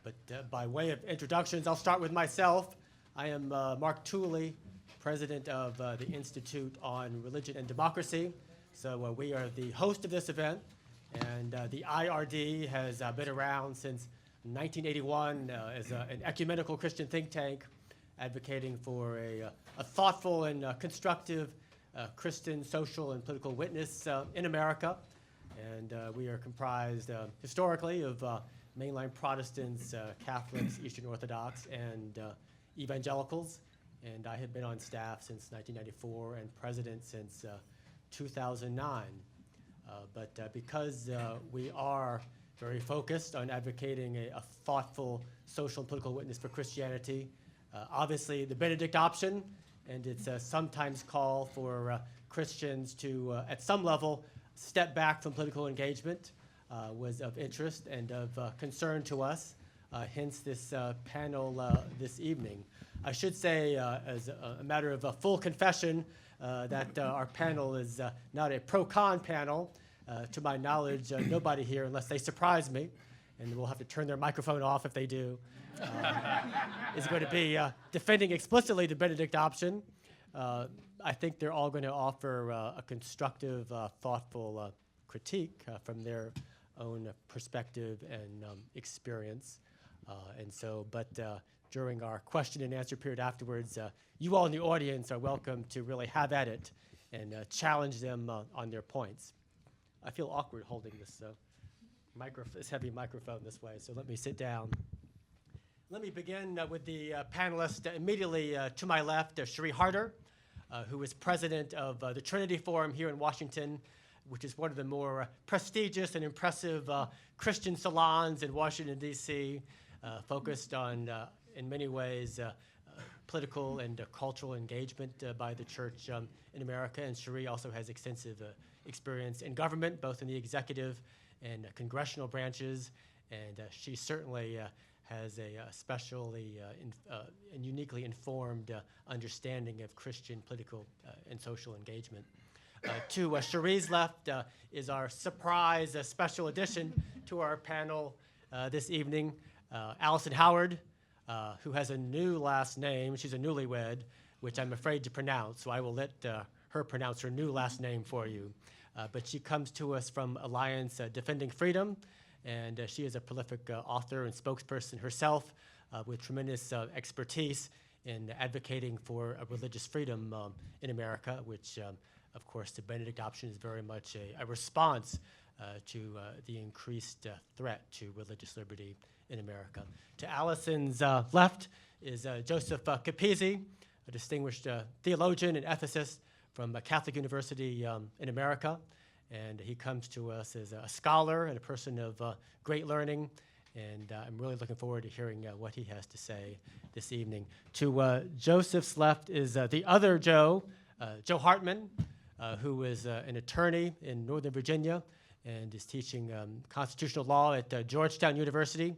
But by way of introductions, I'll start with myself. I am Mark Tooley, president of the Institute on Religion and Democracy. So we are the host of this event, and the IRD has been around since 1981 as an ecumenical Christian think tank advocating for a thoughtful and constructive Christian social and political witness in America. And we are comprised historically of mainline Protestants, Catholics, Eastern Orthodox, and evangelicals. And I have been on staff since 1994 and president since 2009. But because we are very focused on advocating a thoughtful social and political witness for Christianity, obviously the Benedict Option and its sometimes call for Christians to, at some level, step back from political engagement was of interest and of concern to us, hence this panel this evening. I should say, as a matter of full confession, that our panel is not a pro-con panel. To my knowledge, nobody here, unless they surprise me, and we'll have to turn their microphone off if they do, is going to be defending explicitly the Benedict Option. I think they're all going to offer a constructive, thoughtful critique from their own perspective and experience. But during our question and answer period afterwards, you all in the audience are welcome to really have at it and challenge them on their points. I feel awkward holding this heavy microphone this way, so let me sit down. Let me begin with the panelist immediately to my left, Sheree Harter, who is president of the Trinity Forum here in Washington, which is one of the more prestigious and impressive Christian salons in Washington, D.C., focused on, in many ways, political and cultural engagement by the church in America. And Cherie also has extensive experience in government, both in the executive and congressional branches. And she certainly has a especially and uniquely informed understanding of Christian political and social engagement. To Cherie's left is our surprise special addition to our panel this evening, Allison Howard, who has a new last name. She's a newlywed, which I'm afraid to pronounce, so I will let her pronounce her new last name for you. But she comes to us from Alliance Defending Freedom, and she is a prolific author and spokesperson herself with tremendous expertise in advocating for religious freedom in America, which, of course, the Benedict Option is very much a response to the increased threat to religious liberty in America. To Allison's left is Joseph Capizzi, a distinguished theologian and ethicist from Catholic University in America. And he comes to us as a scholar and a person of great learning. And I'm really looking forward to hearing what he has to say this evening. To Joseph's left is the other Joe Hartman, who is an attorney in Northern Virginia and is teaching constitutional law at Georgetown University,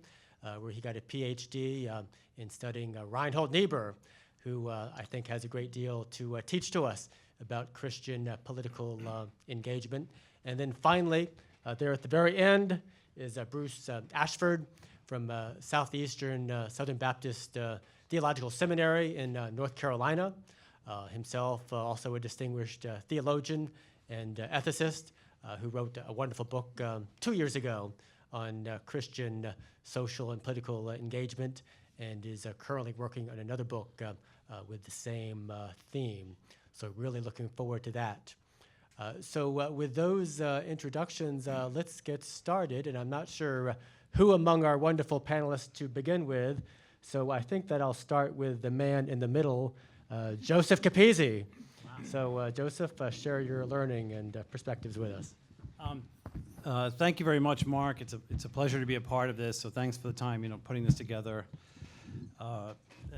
where he got a PhD in studying Reinhold Niebuhr, who I think has a great deal to teach to us about Christian political engagement. And then finally, there at the very end is Bruce Ashford from Southeastern Southern Baptist Theological Seminary in North Carolina, himself also a distinguished theologian and ethicist who wrote a wonderful book 2 years ago on Christian social and political engagement, and is currently working on another book with the same theme. So really looking forward to that. So with those introductions, let's get started. And I'm not sure who among our wonderful panelists to begin with. So I think that I'll start with the man in the middle, Joseph Capizzi. Wow. So Joseph, share your learning and perspectives with us. Thank you very much, Mark. It's a pleasure to be a part of this. So thanks for the time, putting this together.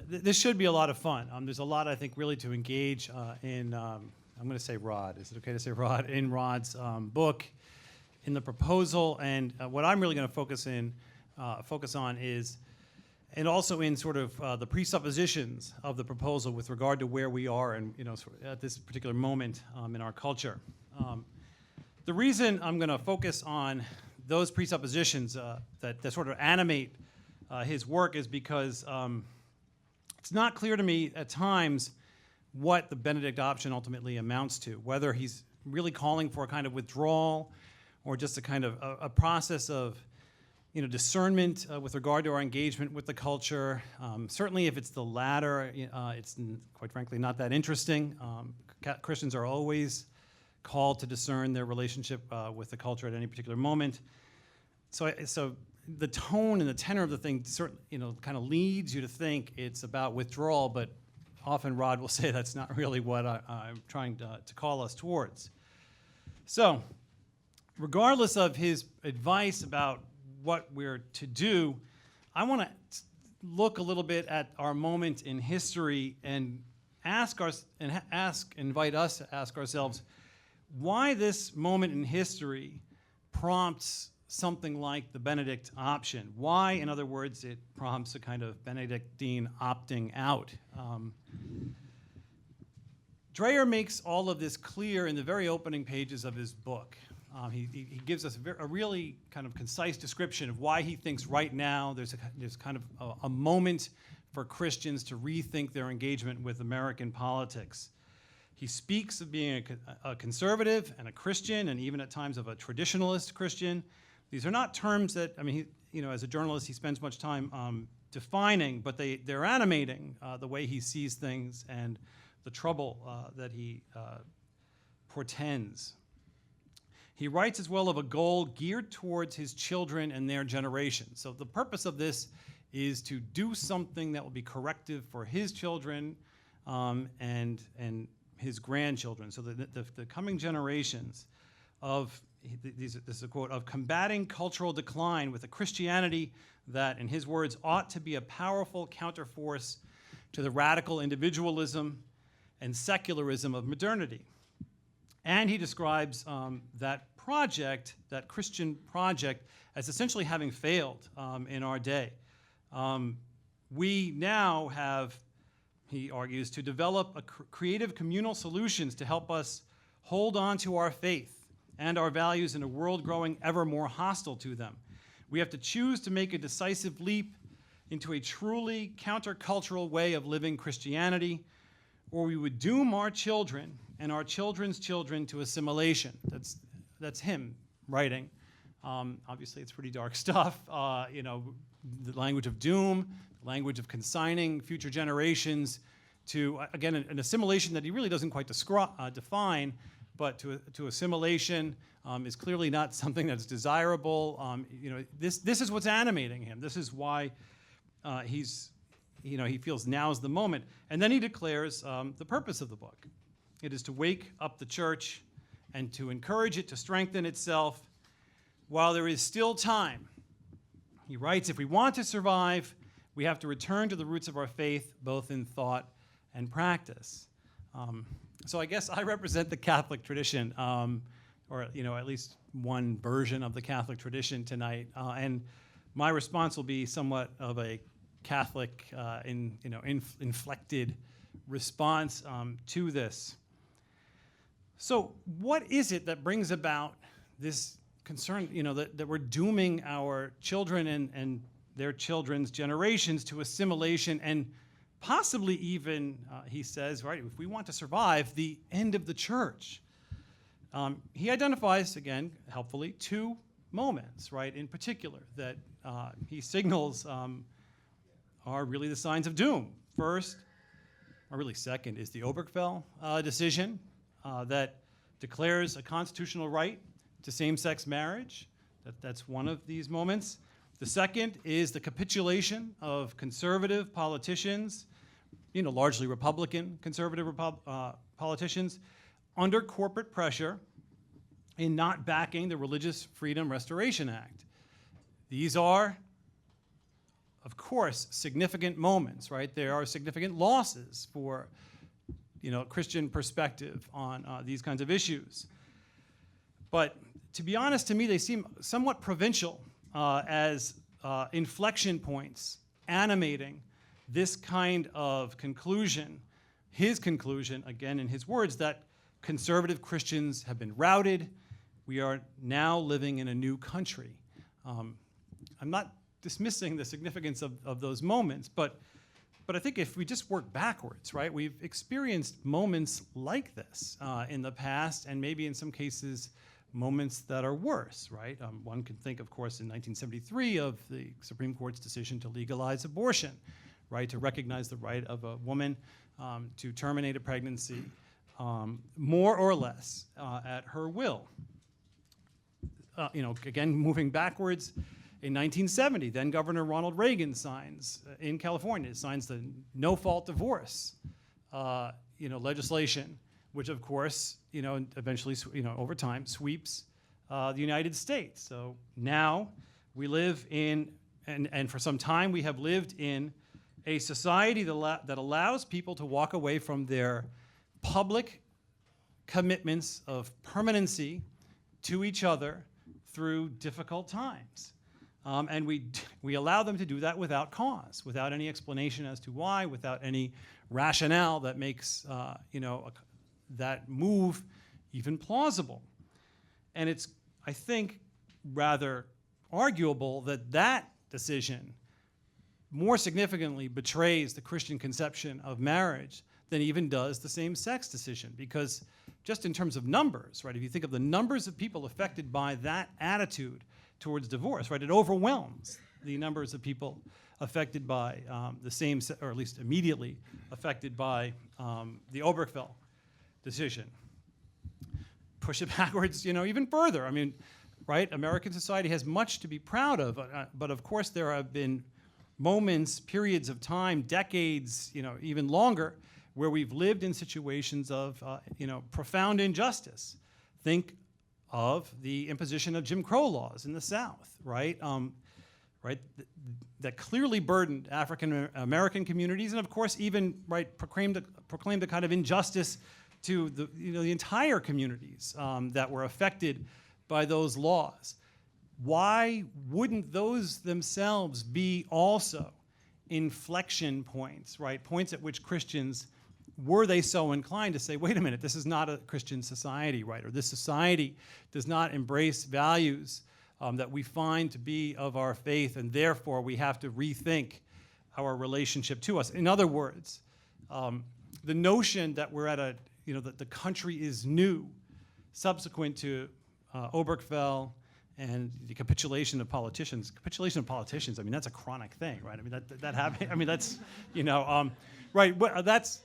This should be a lot of fun. There's a lot, I think, really to engage in. I'm going to say Rod. Is it okay to say Rod? In Rod's book, in the proposal, and what I'm really going to focus on is, and also in sort of the presuppositions of the proposal with regard to where we are and at this particular moment in our culture. The reason I'm going to focus on those presuppositions that sort of animate his work is because it's not clear to me at times what the Benedict option ultimately amounts to, whether he's really calling for a kind of withdrawal or just a kind of a process of discernment with regard to our engagement with the culture. Certainly if it's the latter, it's quite frankly not that interesting. Christians are always called to discern their relationship with the culture at any particular moment. So the tone and the tenor of the thing kind of leads you to think it's about withdrawal, but often Rod will say that's not really what I'm trying to call us towards. So regardless of his advice about what we're to do, I want to look a little bit at our moment in history and invite us to ask ourselves why this moment in history prompts something like the Benedict option. Why, in other words, it prompts a kind of Benedictine opting out. Dreyer makes all of this clear in the very opening pages of his book. He gives us a really kind of concise description of why he thinks right now there's kind of a moment for Christians to rethink their engagement with American politics. He speaks of being a conservative and a Christian, and even at times of a traditionalist Christian. These are not terms that, as a journalist, he spends much time defining, but they're animating the way he sees things and the trouble that he portends. He writes as well of a goal geared towards his children and their generation. So the purpose of this is to do something that will be corrective for his children and his grandchildren. So the coming generations this is a quote, of combating cultural decline with a Christianity that, in his words, ought to be a powerful counterforce to the radical individualism and secularism of modernity. And he describes that Christian project, as essentially having failed in our day. We now have, he argues, to develop creative communal solutions to help us hold on to our faith and our values in a world growing ever more hostile to them. We have to choose to make a decisive leap into a truly countercultural way of living Christianity, or we would doom our children and our children's children to assimilation. That's him writing. Obviously, it's pretty dark stuff. The language of doom, the language of consigning future generations to, again, an assimilation that he really doesn't quite define, but to assimilation is clearly not something that's desirable. This is what's animating him. This is why he feels now's the moment. And then he declares the purpose of the book. It is to wake up the church and to encourage it to strengthen itself while there is still time. He writes, if we want to survive, we have to return to the roots of our faith, both in thought and practice. So I guess I represent the Catholic tradition, or at least one version of the Catholic tradition tonight. And my response will be somewhat of a Catholic, inflected response to this. So what is it that brings about this concern, that we're dooming our children and their children's generations to assimilation and possibly even, he says, right, if we want to survive, the end of the church? He identifies, again, helpfully, two moments, right, in particular, that he signals are really the signs of doom. First, or really second, is the Obergefell decision that declares a constitutional right to same-sex marriage. That's one of these moments. The second is the capitulation of conservative politicians, largely Republican conservative politicians, under corporate pressure in not backing the Religious Freedom Restoration Act. These are, of course, significant moments, right? There are significant losses for, Christian perspective on these kinds of issues. But to be honest, to me, they seem somewhat provincial as inflection points animating this kind of conclusion, his conclusion, again, in his words, that conservative Christians have been routed. We are now living in a new country. I'm not dismissing the significance of those moments, but I think if we just work backwards, right, we've experienced moments like this in the past, and maybe in some cases moments that are worse, right? One can think, of course, in 1973 of the Supreme Court's decision to legalize abortion, right, to recognize the right of a woman to terminate a pregnancy more or less at her will. Again, moving backwards, in 1970, then Governor Ronald Reagan signs in California, signs the no-fault divorce legislation, which of course, eventually, over time, sweeps the United States. So now we live in, and for some time we have lived in a society that allows people to walk away from their public commitments of permanency to each other through difficult times. And we allow them to do that without cause, without any explanation as to why, without any rationale that makes that move even plausible. And it's, I think, rather arguable that that decision more significantly betrays the Christian conception of marriage than even does the same-sex decision. Because just in terms of numbers, right, if you think of the numbers of people affected by that attitude towards divorce, right, it overwhelms the numbers of people affected by the same, or at least immediately affected by the Obergefell decision. Push it backwards, even further. I mean, right, American society has much to be proud of, but of course there have been moments, periods of time, decades, even longer, where we've lived in situations of, profound injustice. Think of the imposition of Jim Crow laws in the South, right? That clearly burdened African American communities, and of course even proclaimed a kind of injustice to the entire communities that were affected by those laws. Why wouldn't those themselves be also inflection points, right? Points at which Christians, were they so inclined to say, wait a minute, this is not a Christian society, right? Or this society does not embrace values that we find to be of our faith, and therefore we have to rethink our relationship to us. In other words, the notion that we're at that the country is new, subsequent to Obergefell and the capitulation of politicians. Capitulation of politicians, I mean, that's a chronic thing, right? I mean, that happened. I mean, that's, right, that's,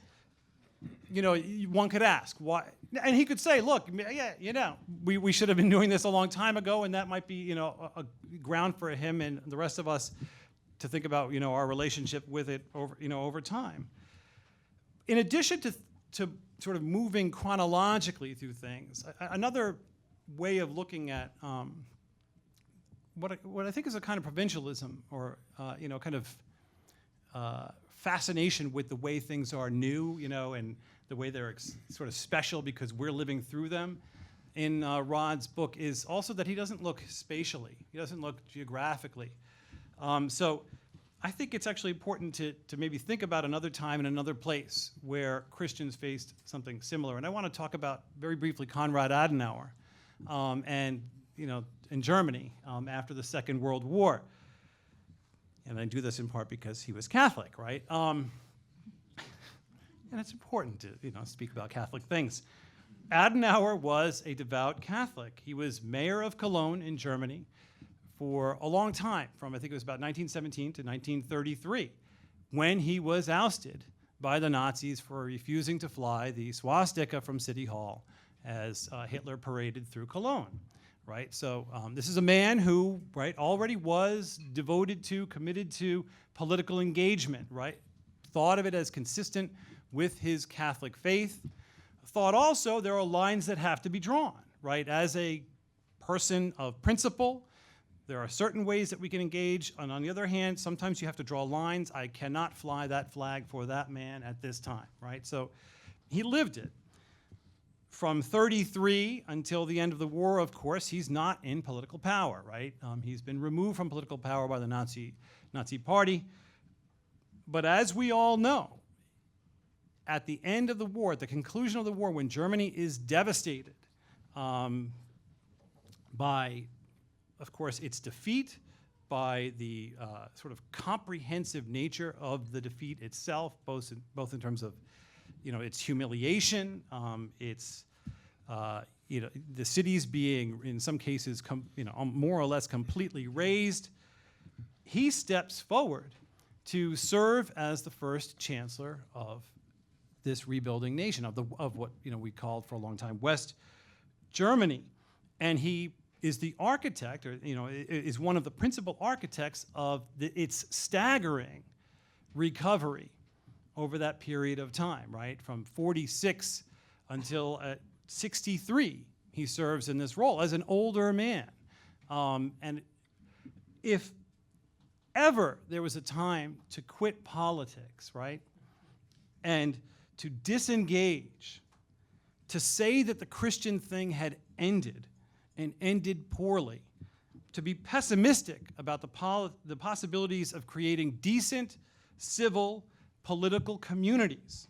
one could ask why, and he could say, look, yeah, we should have been doing this a long time ago, and that might be, a ground for him and the rest of us to think about, our relationship with it over time. In addition to sort of moving chronologically through things, another way of looking at what I think is a kind of provincialism, or kind of fascination with the way things are new, and the way they're sort of special because we're living through them. In Rod's book is also that he doesn't look spatially, he doesn't look geographically. So I think it's actually important to maybe think about another time and another place where Christians faced something similar. And I want to talk about, very briefly, Konrad Adenauer and in Germany after the Second World War. And I do this in part because he was Catholic, right? And it's important to speak about Catholic things. Adenauer was a devout Catholic. He was mayor of Cologne in Germany for a long time, from I think it was about 1917 to 1933, when he was ousted by the Nazis for refusing to fly the swastika from City Hall as Hitler paraded through Cologne. Right, so this is a man who, already was devoted to, committed to political engagement, right? Thought of it as consistent with his Catholic faith. Thought also there are lines that have to be drawn, right? As a person of principle, there are certain ways that we can engage, and on the other hand, sometimes you have to draw lines. I cannot fly that flag for that man at this time, right? So he lived it. From 1933 until the end of the war, of course, he's not in political power, right? He's been removed from political power by the Nazi Party. But as we all know, at the end of the war, at the conclusion of the war, when Germany is devastated by, of course, its defeat, by the sort of comprehensive nature of the defeat itself, both in terms of, its humiliation, its the cities being, in some cases, more or less completely razed. He steps forward to serve as the first chancellor of this rebuilding nation, of what we called for a long time West Germany, and he is the architect, or is one of the principal architects of its staggering recovery over that period of time, right? From 46 until 63, he serves in this role as an older man. And if ever there was a time to quit politics, right, and to disengage, to say that the Christian thing had ended, and ended poorly, to be pessimistic about the possibilities of creating decent, civil, political communities,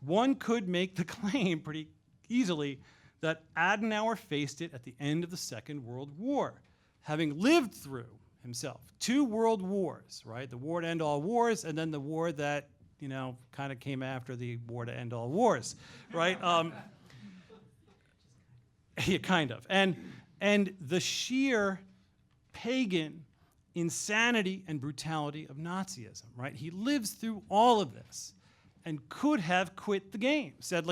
one could make the claim pretty easily that Adenauer faced it at the end of the Second World War, having lived through himself 2 world wars, right? The war to end all wars, and then the war that, kind of came after the war to end all wars, right? Yeah, kind of. And the sheer pagan insanity and brutality of Nazism, right? He lives through all of this and could have quit the game, said,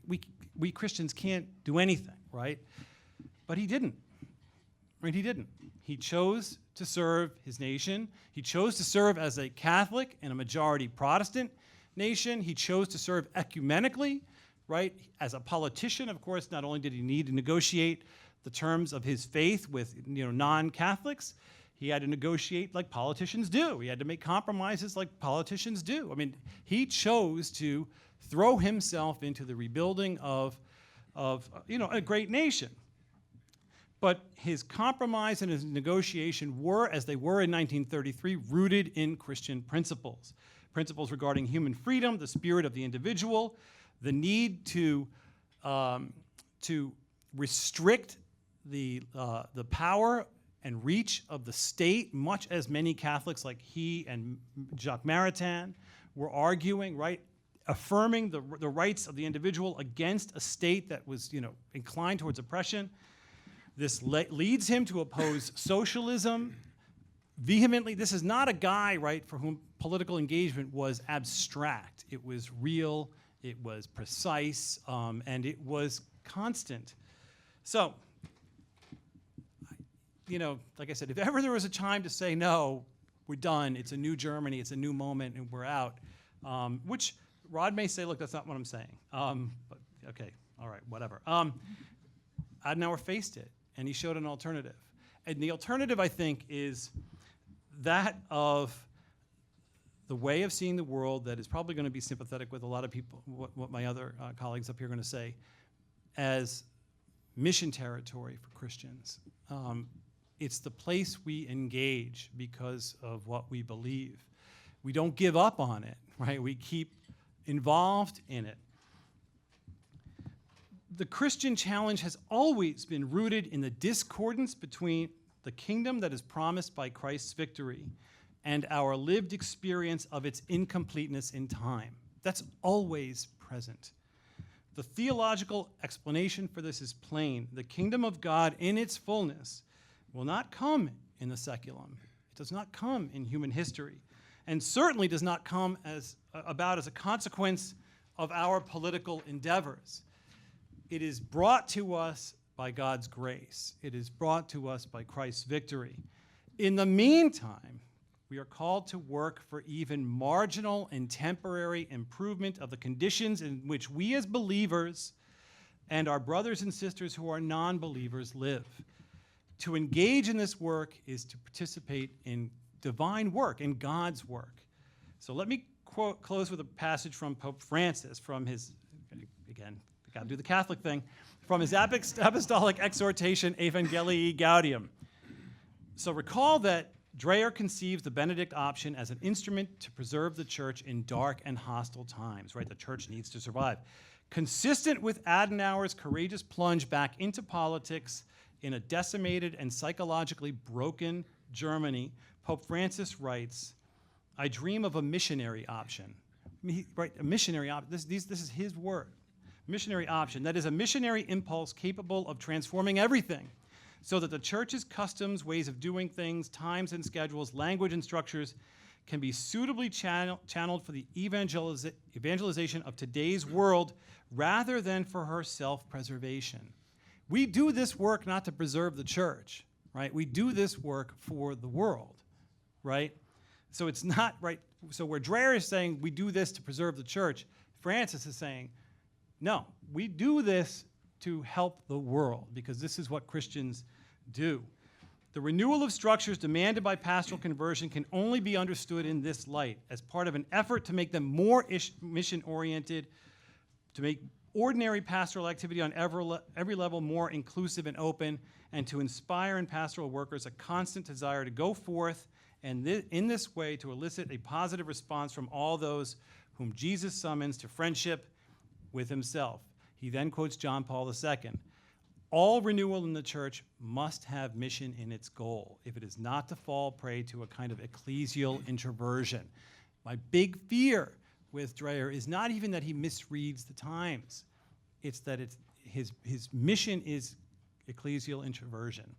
we Christians can't do anything, right? But he didn't, right? He didn't. He chose to serve his nation. He chose to serve as a Catholic in a majority Protestant nation. He chose to serve ecumenically, right? As a politician, of course, not only did he need to negotiate the terms of his faith with non-Catholics, he had to negotiate like politicians do. He had to make compromises like politicians do. I mean, he chose to throw himself into the rebuilding of a great nation. But his compromise and his negotiation were, as they were in 1933, rooted in Christian principles. Principles regarding human freedom, the spirit of the individual, the need to restrict the power and reach of the state, much as many Catholics like he and Jacques Maritain were arguing, right? Affirming the rights of the individual against a state that was, inclined towards oppression. This leads him to oppose socialism vehemently. This is not a guy, right, for whom political engagement was abstract. It was real, it was precise, and it was constant. So, like I said, if ever there was a time to say, no, we're done, it's a new Germany, it's a new moment, and we're out, which Rod may say, look, that's not what I'm saying. But okay, all right, whatever. Adenauer faced it, and he showed an alternative. And the alternative, I think, is that of the way of seeing the world that is probably going to be sympathetic with a lot of people, what my other colleagues up here are going to say, as mission territory for Christians. It's the place we engage because of what we believe. We don't give up on it, right? We keep involved in it. The Christian challenge has always been rooted in the discordance between the kingdom that is promised by Christ's victory and our lived experience of its incompleteness in time. That's always present. The theological explanation for this is plain. The kingdom of God in its fullness will not come in the seculum. It does not come in human history, and certainly does not come about as a consequence of our political endeavors. It is brought to us by God's grace. It is brought to us by Christ's victory. In the meantime, we are called to work for even marginal and temporary improvement of the conditions in which we as believers and our brothers and sisters who are non-believers live. To engage in this work is to participate in divine work, in God's work. So let me close with a passage from Pope Francis, from his, again, got to do the Catholic thing, from his apostolic exhortation, Evangelii Gaudium. So recall that Dreyer conceives the Benedict option as an instrument to preserve the church in dark and hostile times, right? The church needs to survive. Consistent with Adenauer's courageous plunge back into politics in a decimated and psychologically broken Germany, Pope Francis writes, "I dream of a missionary option." A missionary option. This is his word. Missionary option. That is a missionary impulse capable of transforming everything, so that the church's customs, ways of doing things, times and schedules, language and structures can be suitably channeled for the evangelization of today's world rather than for her self-preservation. We do this work not to preserve the church, right? We do this work for the world, right? So it's not, right? So where Dreher is saying we do this to preserve the church, Francis is saying, no, we do this to help the world because this is what Christians do. The renewal of structures demanded by pastoral conversion can only be understood in this light as part of an effort to make them more mission-oriented, to make ordinary pastoral activity on every level more inclusive and open, and to inspire in pastoral workers a constant desire to go forth and in this way to elicit a positive response from all those whom Jesus summons to friendship with himself. He then quotes John Paul II. All renewal in the church must have mission in its goal if it is not to fall prey to a kind of ecclesial introversion. My big fear with Dreher is not even that he misreads the times. It's that his mission is ecclesial introversion,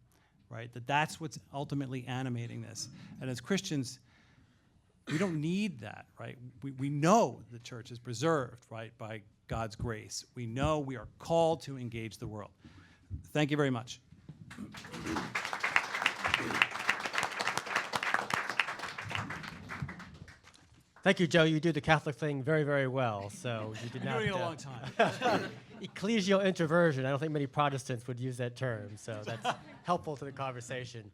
right? That's what's ultimately animating this. And as Christians, we don't need that, right? We know the church is preserved, right, by God's grace. We know we are called to engage the world. Thank you very much. Thank you, Joe. You do the Catholic thing very, very well. So you did I've not. been doing it a long time. Ecclesial introversion. I don't think many Protestants would use that term, so that's helpful to the conversation.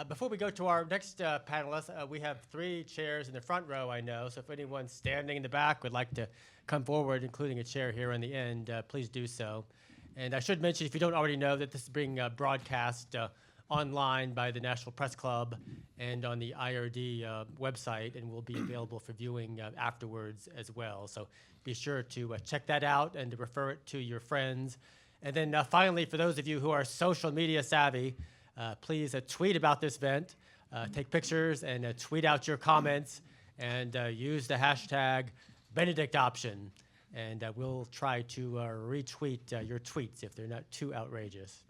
Before we go to our next panelist, we have 3 chairs in the front row, I know. So if anyone standing in the back would like to come forward, including a chair here on the end, please do so. And I should mention, if you don't already know, that this is being broadcast online by the National Press Club and on the IRD website, and will be available for viewing afterwards as well. So be sure to check that out and to refer it to your friends. And then finally, for those of you who are social media savvy, please tweet about this event, take pictures, and tweet out your comments, and use the hashtag Benedict Option. And we'll try to retweet your tweets if they're not too outrageous.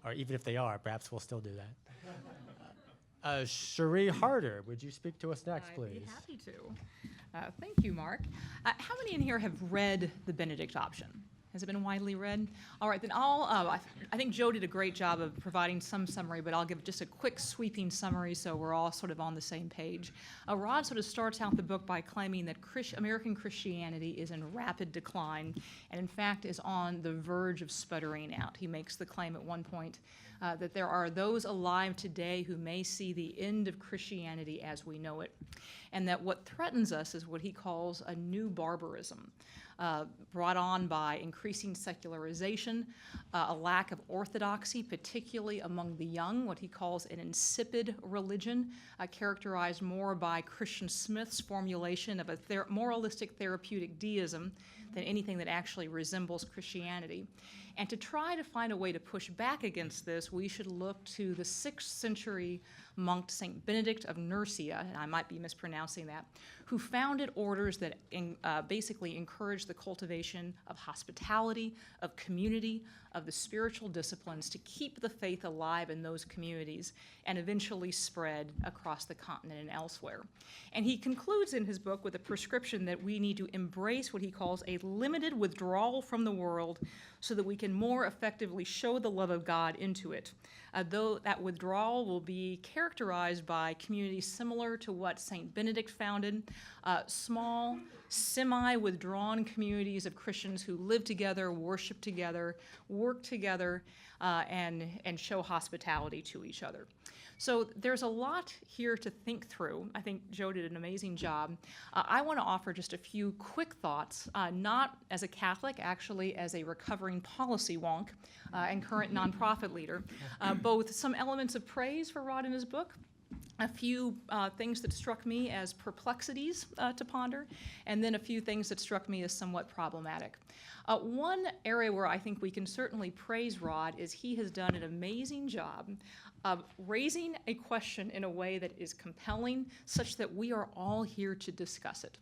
Or even if they are, perhaps we'll still do that. Sheree Harter, would you speak to us next, please? I'd be happy to. Thank you, Mark. How many in here have read the Benedict Option? Has it been widely read? All right, then I think Joe did a great job of providing some summary, but I'll give just a quick sweeping summary so we're all sort of on the same page. Rod sort of starts out the book by claiming that American Christianity is in rapid decline and in fact is on the verge of sputtering out. He makes the claim at one point that there are those alive today who may see the end of Christianity as we know it, and that what threatens us is what he calls a new barbarism. Brought on by increasing secularization, a lack of orthodoxy, particularly among the young, what he calls an insipid religion, characterized more by Christian Smith's formulation of a moralistic therapeutic deism than anything that actually resembles Christianity. And to try to find a way to push back against this, we should look to the 6th century monk St. Benedict of Nursia, and I might be mispronouncing that, who founded orders that basically encouraged the cultivation of hospitality, of community, of the spiritual disciplines to keep the faith alive in those communities and eventually spread across the continent and elsewhere. And he concludes in his book with a prescription that we need to embrace what he calls a limited withdrawal from the world so that we can more effectively show the love of God into it. Though that withdrawal will be characterized by communities similar to what St. Benedict founded, small, semi-withdrawn communities of Christians who live together, worship together, work together, and show hospitality to each other. So there's a lot here to think through. I think Joe did an amazing job. I want to offer just a few quick thoughts, not as a Catholic, actually as a recovering policy wonk and current nonprofit leader. Both some elements of praise for Rod in his book, a few things that struck me as perplexities to ponder, and then a few things that struck me as somewhat problematic. One area where I think we can certainly praise Rod is he has done an amazing job of raising a question in a way that is compelling, such that we are all here to discuss it.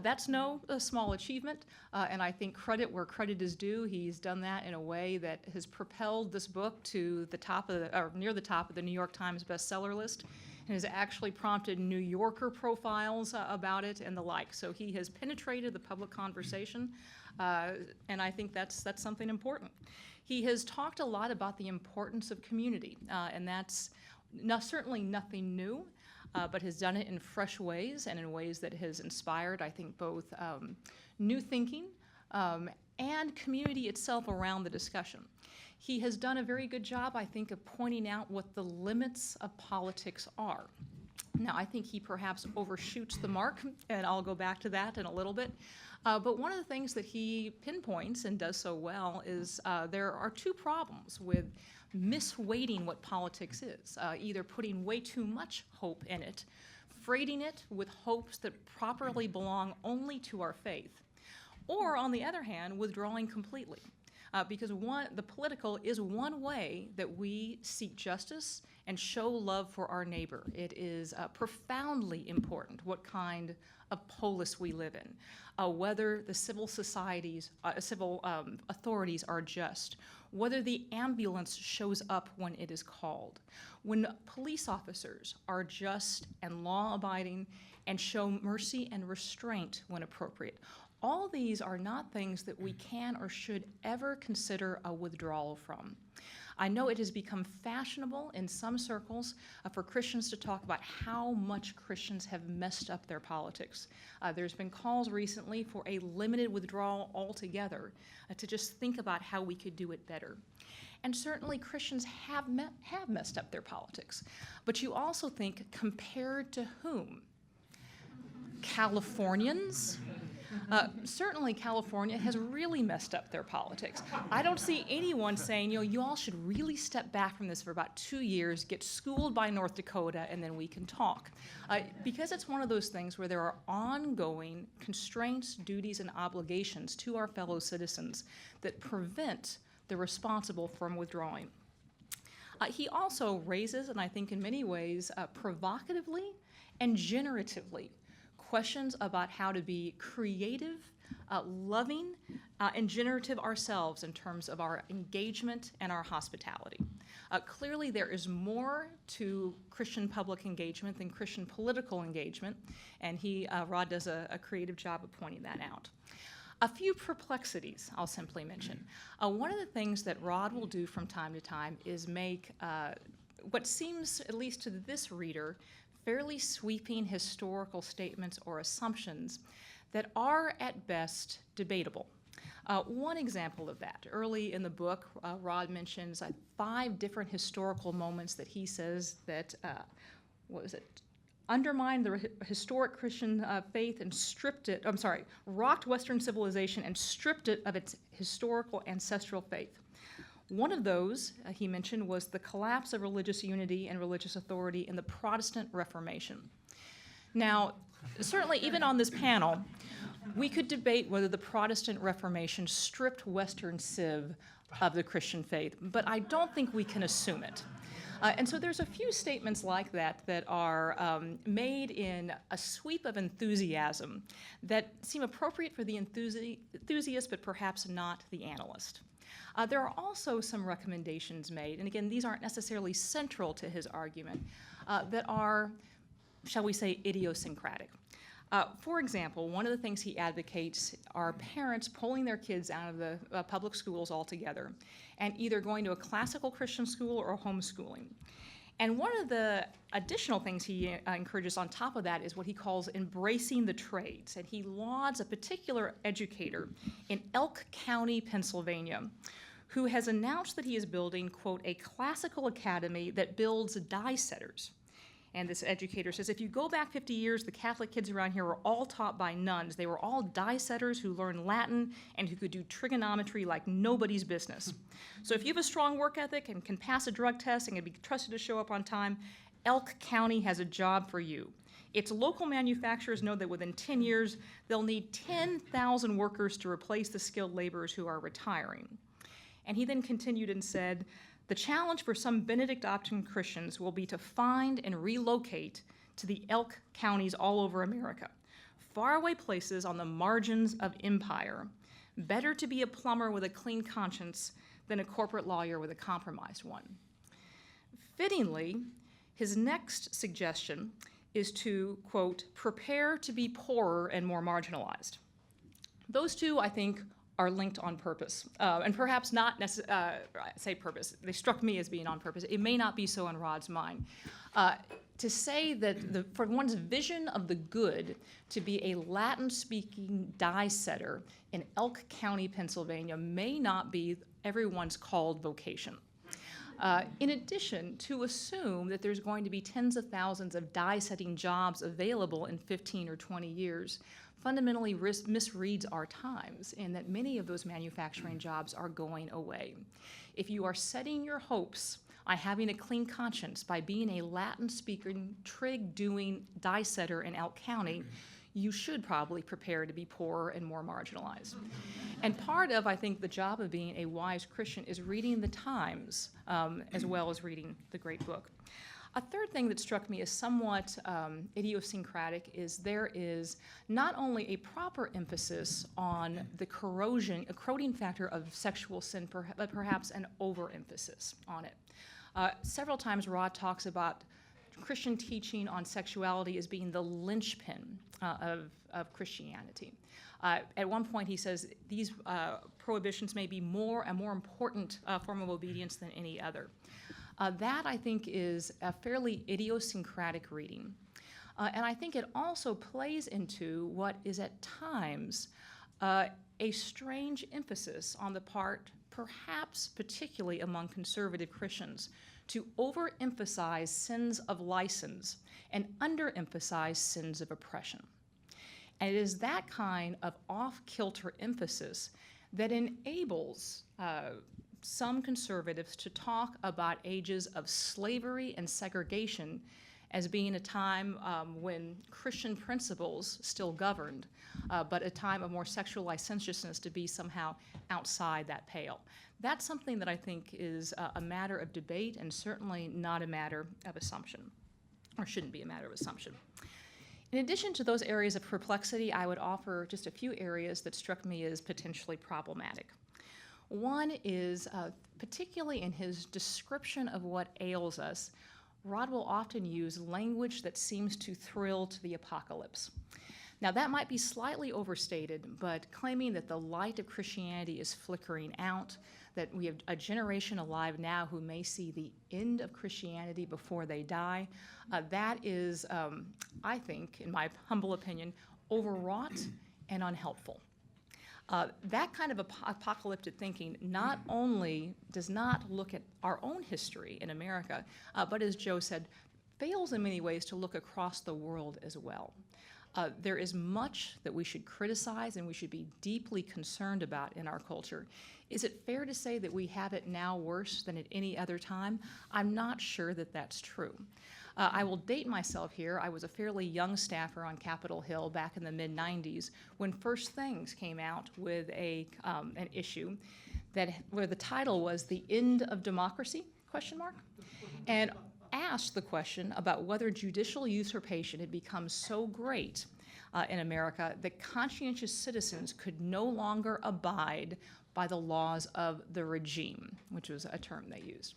That's no small achievement, and I think credit where credit is due. He's done that in a way that has propelled this book to the top of the, or near the top of the New York Times bestseller list, and has actually prompted New Yorker profiles about it and the like. So he has penetrated the public conversation, and I think that's something important. He has talked a lot about the importance of community, and that's certainly nothing new, but has done it in fresh ways and in ways that has inspired, I think, both new thinking and community itself around the discussion. He has done a very good job, I think, of pointing out what the limits of politics are. Now, I think he perhaps overshoots the mark, and I'll go back to that in a little bit. But one of the things that he pinpoints and does so well is there are two problems with misweighting what politics is, either putting way too much hope in it, freighting it with hopes that properly belong only to our faith, or, on the other hand, withdrawing completely. Because the political is one way that we seek justice and show love for our neighbor. It is profoundly important what kind of polis we live in, whether the civil authorities are just, whether the ambulance shows up when it is called, when police officers are just and law-abiding and show mercy and restraint when appropriate. All these are not things that we can or should ever consider a withdrawal from. I know it has become fashionable in some circles for Christians to talk about how much Christians have messed up their politics. There's been calls recently for a limited withdrawal altogether, to just think about how we could do it better. And certainly Christians have messed up their politics. But you also think, compared to whom? Californians? Certainly California has really messed up their politics. I don't see anyone saying, you all should really step back from this for about 2 years, get schooled by North Dakota, and then we can talk. Because it's one of those things where there are ongoing constraints, duties, and obligations to our fellow citizens that prevent the responsible from withdrawing. He also raises, and I think in many ways provocatively and generatively, questions about how to be creative, loving, and generative ourselves in terms of our engagement and our hospitality. Clearly, there is more to Christian public engagement than Christian political engagement, and Rod does a creative job of pointing that out. A few perplexities I'll simply mention. One of the things that Rod will do from time to time is make what seems, at least to this reader, fairly sweeping historical statements or assumptions that are at best debatable. One example of that, early in the book, Rod mentions 5 different historical moments that he says that, undermined the historic Christian faith and rocked Western civilization and stripped it of its historical ancestral faith. One of those, he mentioned, was the collapse of religious unity and religious authority in the Protestant Reformation. Now, certainly even on this panel, we could debate whether the Protestant Reformation stripped Western civ of the Christian faith, but I don't think we can assume it. And so there's a few statements like that that are made in a sweep of enthusiasm that seem appropriate for the enthusiast, but perhaps not the analyst. There are also some recommendations made, and again, these aren't necessarily central to his argument, that are, shall we say, idiosyncratic. For example, one of the things he advocates are parents pulling their kids out of the public schools altogether and either going to a classical Christian school or homeschooling. And one of the additional things he encourages on top of that is what he calls embracing the trades. And he lauds a particular educator in Elk County, Pennsylvania, who has announced that he is building, quote, a classical academy that builds die setters. And this educator says, if you go back 50 years, the Catholic kids around here were all taught by nuns. They were all die setters who learned Latin and who could do trigonometry like nobody's business. So if you have a strong work ethic and can pass a drug test and can be trusted to show up on time, Elk County has a job for you. Its local manufacturers know that within 10 years, they'll need 10,000 workers to replace the skilled laborers who are retiring. And he then continued and said, the challenge for some Benedict Option Christians will be to find and relocate to the Elk counties all over America, faraway places on the margins of empire. Better to be a plumber with a clean conscience than a corporate lawyer with a compromised one. Fittingly, his next suggestion is to, quote, prepare to be poorer and more marginalized. Those two, I think, are linked on purpose, and perhaps not say purpose. They struck me as being on purpose. It may not be so in Rod's mind. To say that for one's vision of the good to be a Latin-speaking die setter in Elk County, Pennsylvania, may not be everyone's called vocation. In addition, to assume that there's going to be tens of thousands of die-setting jobs available in 15 or 20 years fundamentally misreads our times, and that many of those manufacturing jobs are going away. If you are setting your hopes on having a clean conscience by being a Latin-speaking, trig-doing die setter in Elk County, you should probably prepare to be poorer and more marginalized. And part of, I think, the job of being a wise Christian is reading the times as well as reading the great book. A third thing that struck me as somewhat idiosyncratic is there is not only a proper emphasis on the corroding factor of sexual sin, but perhaps an overemphasis on it. Several times Rod talks about Christian teaching on sexuality as being the linchpin of Christianity. At one point he says these prohibitions may be a more important form of obedience than any other. That, I think, is a fairly idiosyncratic reading. And I think it also plays into what is at times a strange emphasis on the part, perhaps particularly among conservative Christians, to overemphasize sins of license and underemphasize sins of oppression. And it is that kind of off-kilter emphasis that enables some conservatives to talk about ages of slavery and segregation as being a time when Christian principles still governed, but a time of more sexual licentiousness to be somehow outside that pale. That's something that I think is a matter of debate and certainly not a matter of assumption, or shouldn't be a matter of assumption. In addition to those areas of perplexity, I would offer just a few areas that struck me as potentially problematic. One is, particularly in his description of what ails us, Rod will often use language that seems to thrill to the apocalypse. Now, that might be slightly overstated, but claiming that the light of Christianity is flickering out, that we have a generation alive now who may see the end of Christianity before they die, that is, I think, in my humble opinion, overwrought and unhelpful. That kind of apocalyptic thinking not only does not look at our own history in America, but as Joe said, fails in many ways to look across the world as well. There is much that we should criticize and we should be deeply concerned about in our culture. Is it fair to say that we have it now worse than at any other time? I'm not sure that that's true. I will date myself here. I was a fairly young staffer on Capitol Hill back in the mid-90s when First Things came out with an issue where the title was "The End of Democracy?" and asked the question about whether judicial usurpation had become so great in America that conscientious citizens could no longer abide by the laws of the regime, which was a term they used.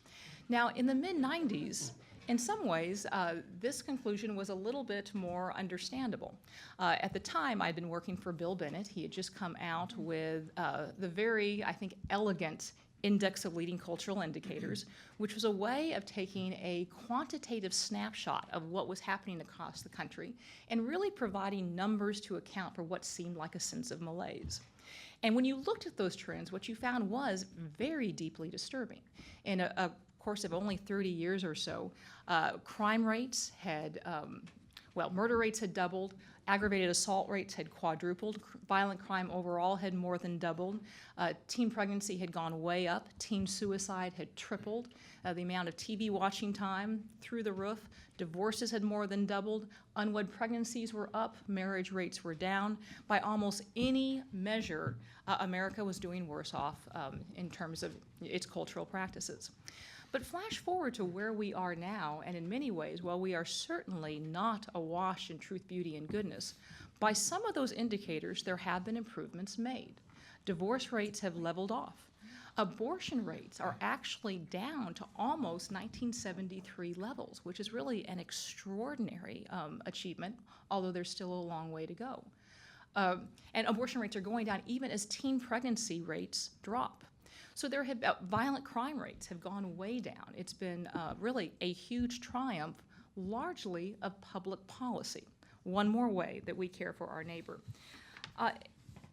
Now, in the mid-90s, in some ways, this conclusion was a little bit more understandable. At the time, I'd been working for Bill Bennett. He had just come out with the very, I think, elegant Index of Leading Cultural Indicators, which was a way of taking a quantitative snapshot of what was happening across the country and really providing numbers to account for what seemed like a sense of malaise. And when you looked at those trends, what you found was very deeply disturbing. In a course of only 30 years or so, crime rates had Well, murder rates had doubled, aggravated assault rates had quadrupled, violent crime overall had more than doubled, teen pregnancy had gone way up, teen suicide had tripled, the amount of TV watching time through the roof, divorces had more than doubled, unwed pregnancies were up, marriage rates were down. By almost any measure, America was doing worse off in terms of its cultural practices. But flash forward to where we are now, and in many ways, while we are certainly not awash in truth, beauty, and goodness, by some of those indicators, there have been improvements made. Divorce rates have leveled off. Abortion rates are actually down to almost 1973 levels, which is really an extraordinary achievement, although there's still a long way to go. And abortion rates are going down even as teen pregnancy rates drop. So there have violent crime rates have gone way down. It's been really a huge triumph, largely of public policy. One more way that we care for our neighbor.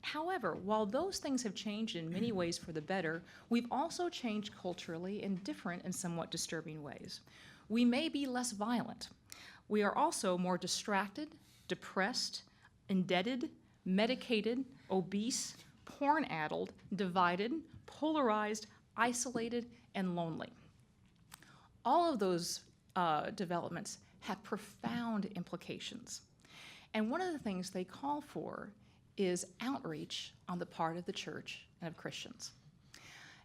However, while those things have changed in many ways for the better, we've also changed culturally in different and somewhat disturbing ways. We may be less violent. We are also more distracted, depressed, indebted, medicated, obese, porn-addled, divided, polarized, isolated, and lonely. All of those developments have profound implications. And one of the things they call for is outreach on the part of the church and of Christians.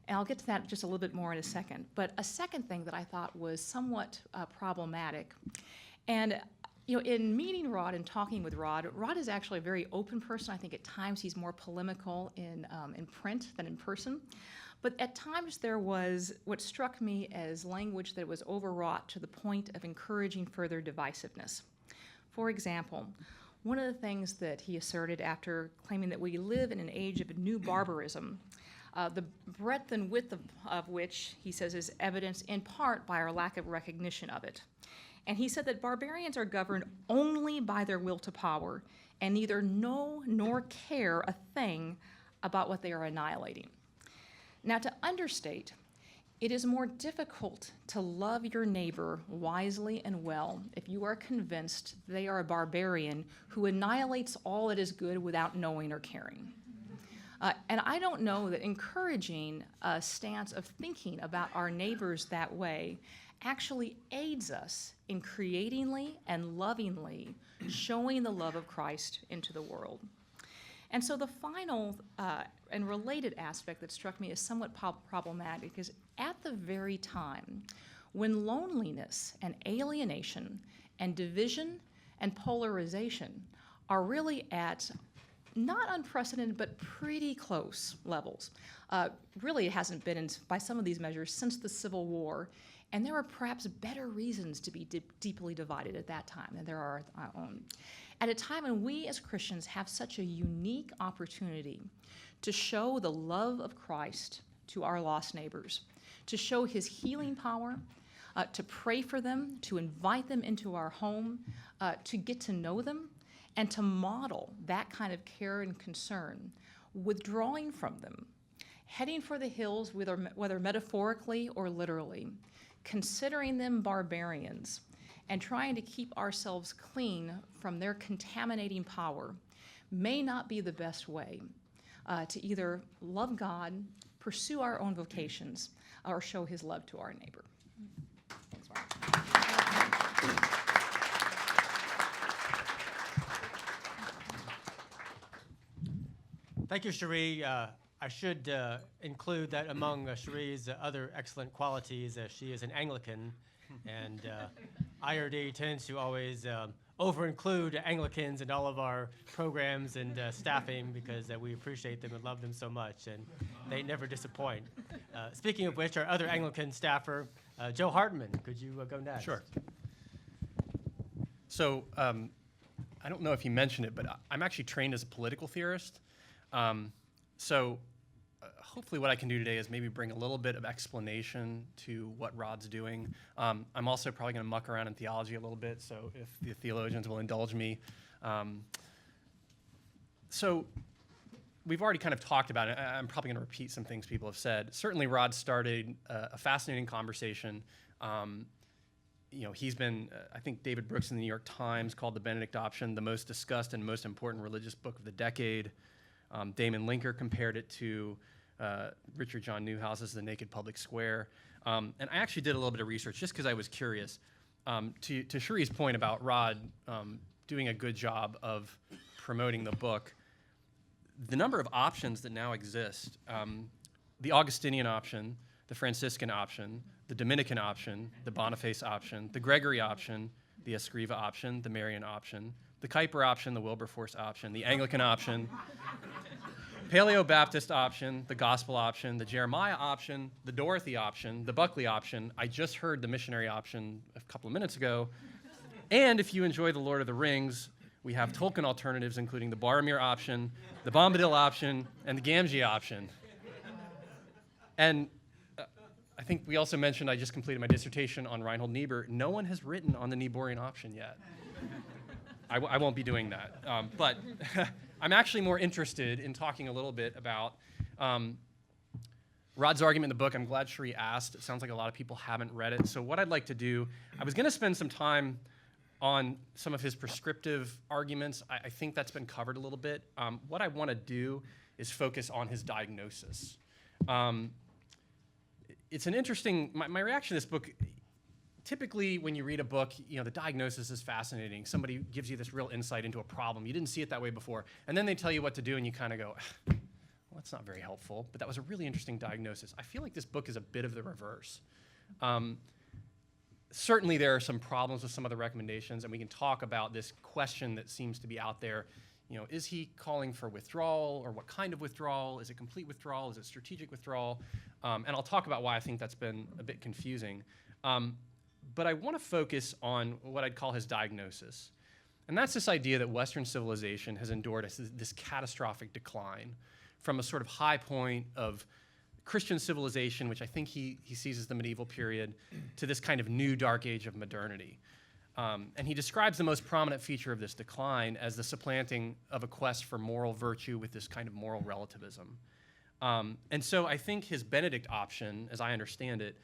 And I'll get to that just a little bit more in a second. But a second thing that I thought was somewhat problematic, and in meeting Rod and talking with Rod is actually a very open person. I think at times he's more polemical in print than in person. But at times there was what struck me as language that was overwrought to the point of encouraging further divisiveness. For example, one of the things that he asserted after claiming that we live in an age of new barbarism, the breadth and width of which, he says, is evidenced in part by our lack of recognition of it. And he said that barbarians are governed only by their will to power and neither know nor care a thing about what they are annihilating. Now, to understate, it is more difficult to love your neighbor wisely and well if you are convinced they are a barbarian who annihilates all that is good without knowing or caring. And I don't know that encouraging a stance of thinking about our neighbors that way actually aids us in creatingly and lovingly showing the love of Christ into the world. And so the final and related aspect that struck me as somewhat problematic is at the very time when loneliness and alienation and division and polarization are really at not unprecedented but pretty close levels. Really it hasn't been, by some of these measures, since the Civil War. And there are perhaps better reasons to be deeply divided at that time than there are our own. At a time when we as Christians have such a unique opportunity to show the love of Christ to our lost neighbors, to show his healing power, to pray for them, to invite them into our home, to get to know them, and to model that kind of care and concern, withdrawing from them, heading for the hills, whether metaphorically or literally, considering them barbarians, and trying to keep ourselves clean from their contaminating power may not be the best way to either love God, pursue our own vocations, or show his love to our neighbor. Thanks, Mark. Thank you, Cherie. I should include that among Cherie's other excellent qualities, she is an Anglican, and IRD tends to always over-include Anglicans in all of our programs and staffing because we appreciate them and love them so much, and they never disappoint. Speaking of which, our other Anglican staffer, Joe Hartman, could you go next? Sure. So I don't know if you mentioned it, but I'm actually trained as a political theorist. So hopefully what I can do today is maybe bring a little bit of explanation to what Rod's doing. I'm also probably going to muck around in theology a little bit, so if the theologians will indulge me. So we've already kind of talked about it. I'm probably going to repeat some things people have said. Certainly Rod started a fascinating conversation. he's been, I think David Brooks in the New York Times called the Benedict Option the most discussed and most important religious book of the decade. Damon Linker compared it to Richard John Newhouse's The Naked Public Square. And I actually did a little bit of research just because I was curious. To Sheree's point about Rod doing a good job of promoting the book, the number of options that now exist, the Augustinian option, the Franciscan option, the Dominican option, the Boniface option, the Gregory option, the Escriva option, the Marian option, the Kuyper option, the Wilberforce option, the Anglican option, Paleo-Baptist option, the Gospel option, the Jeremiah option, the Dorothy option, the Buckley option. I just heard the missionary option a couple of minutes ago. And if you enjoy The Lord of the Rings, we have Tolkien alternatives, including the Boromir option, the Bombadil option, and the Gamgee option. And I think we also mentioned I just completed my dissertation on Reinhold Niebuhr. No one has written on the Niebuhrian option yet. I won't be doing that. But I'm actually more interested in talking a little bit about Rod's argument in the book. I'm glad Cherie asked. It sounds like a lot of people haven't read it. So what I'd like to do, I was going to spend some time on some of his prescriptive arguments. I think that's been covered a little bit. What I want to do is focus on his diagnosis. It's an interesting, my reaction to this book, typically when you read a book, the diagnosis is fascinating. Somebody gives you this real insight into a problem. You didn't see it that way before. And then they tell you what to do and you kind of go, well, that's not very helpful, but that was a really interesting diagnosis. I feel like this book is a bit of the reverse. Certainly there are some problems with some of the recommendations, and we can talk about this question that seems to be out there. Is he calling for withdrawal, or what kind of withdrawal? Is it complete withdrawal? Is it strategic withdrawal? And I'll talk about why I think that's been a bit confusing. But I want to focus on what I'd call his diagnosis. And that's this idea that Western civilization has endured this catastrophic decline from a sort of high point of Christian civilization, which I think he sees as the medieval period, to this kind of new dark age of modernity. And he describes the most prominent feature of this decline as the supplanting of a quest for moral virtue with this kind of moral relativism. And so I think his Benedict option, as I understand it,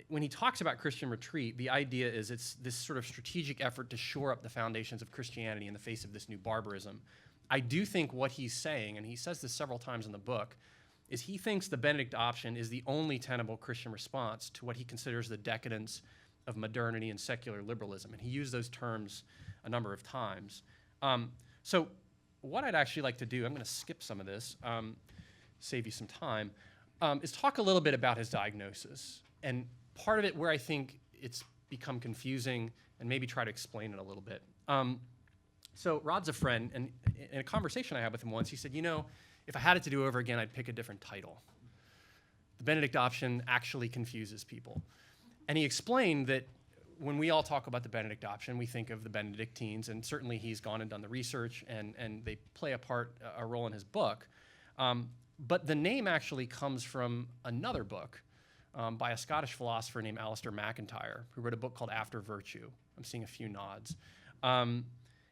when he talks about Christian retreat, the idea is it's this sort of strategic effort to shore up the foundations of Christianity in the face of this new barbarism. I do think what he's saying, and he says this several times in the book, is he thinks the Benedict option is the only tenable Christian response to what he considers the decadence of modernity and secular liberalism. And he used those terms a number of times. So what I'd actually like to do, I'm going to skip some of this, save you some time, is talk a little bit about his diagnosis. And part of it where I think it's become confusing, and maybe try to explain it a little bit. So Rod's a friend, and in a conversation I had with him once, he said, if I had it to do over again, I'd pick a different title. The Benedict option actually confuses people. And he explained that when we all talk about the Benedict option, we think of the Benedictines, and certainly he's gone and done the research, and they play a role in his book. But the name actually comes from another book by a Scottish philosopher named Alistair MacIntyre, who wrote a book called After Virtue. I'm seeing a few nods.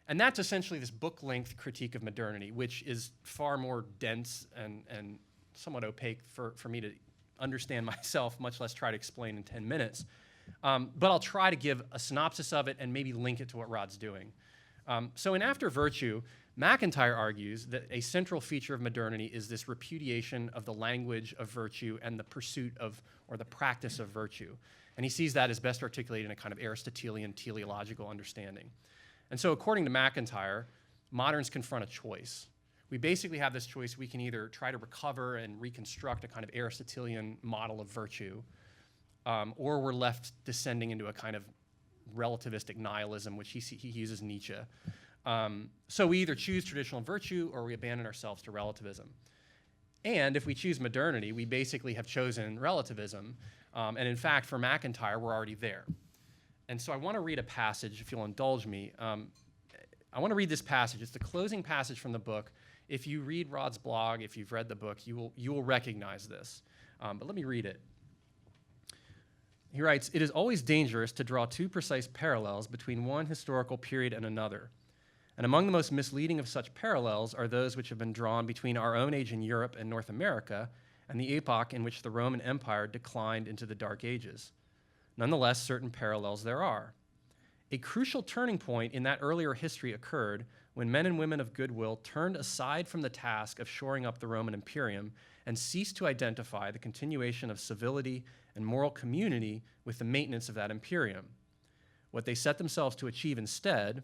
And that's essentially this book-length critique of modernity, which is far more dense and somewhat opaque for me to understand myself, much less try to explain in 10 minutes. But I'll try to give a synopsis of it and maybe link it to what Rod's doing. So in After Virtue, MacIntyre argues that a central feature of modernity is this repudiation of the language of virtue and the pursuit of, or the practice of virtue. And he sees that as best articulated in a kind of Aristotelian teleological understanding. And so according to MacIntyre, moderns confront a choice. We basically have this choice. We can either try to recover and reconstruct a kind of Aristotelian model of virtue, or we're left descending into a kind of relativistic nihilism, which he uses Nietzsche. So we either choose traditional virtue or we abandon ourselves to relativism. And if we choose modernity, we basically have chosen relativism. And in fact, for MacIntyre, we're already there. And so I want to read a passage, if you'll indulge me. I want to read this passage. It's the closing passage from the book. If you read Rod's blog, if you've read the book, you will recognize this. But let me read it. He writes, "It is always dangerous to draw too precise parallels between one historical period and another. And among the most misleading of such parallels are those which have been drawn between our own age in Europe and North America and the epoch in which the Roman Empire declined into the Dark Ages. Nonetheless, certain parallels there are. A crucial turning point in that earlier history occurred when men and women of goodwill turned aside from the task of shoring up the Roman Imperium and ceased to identify the continuation of civility and moral community with the maintenance of that imperium. What they set themselves to achieve instead,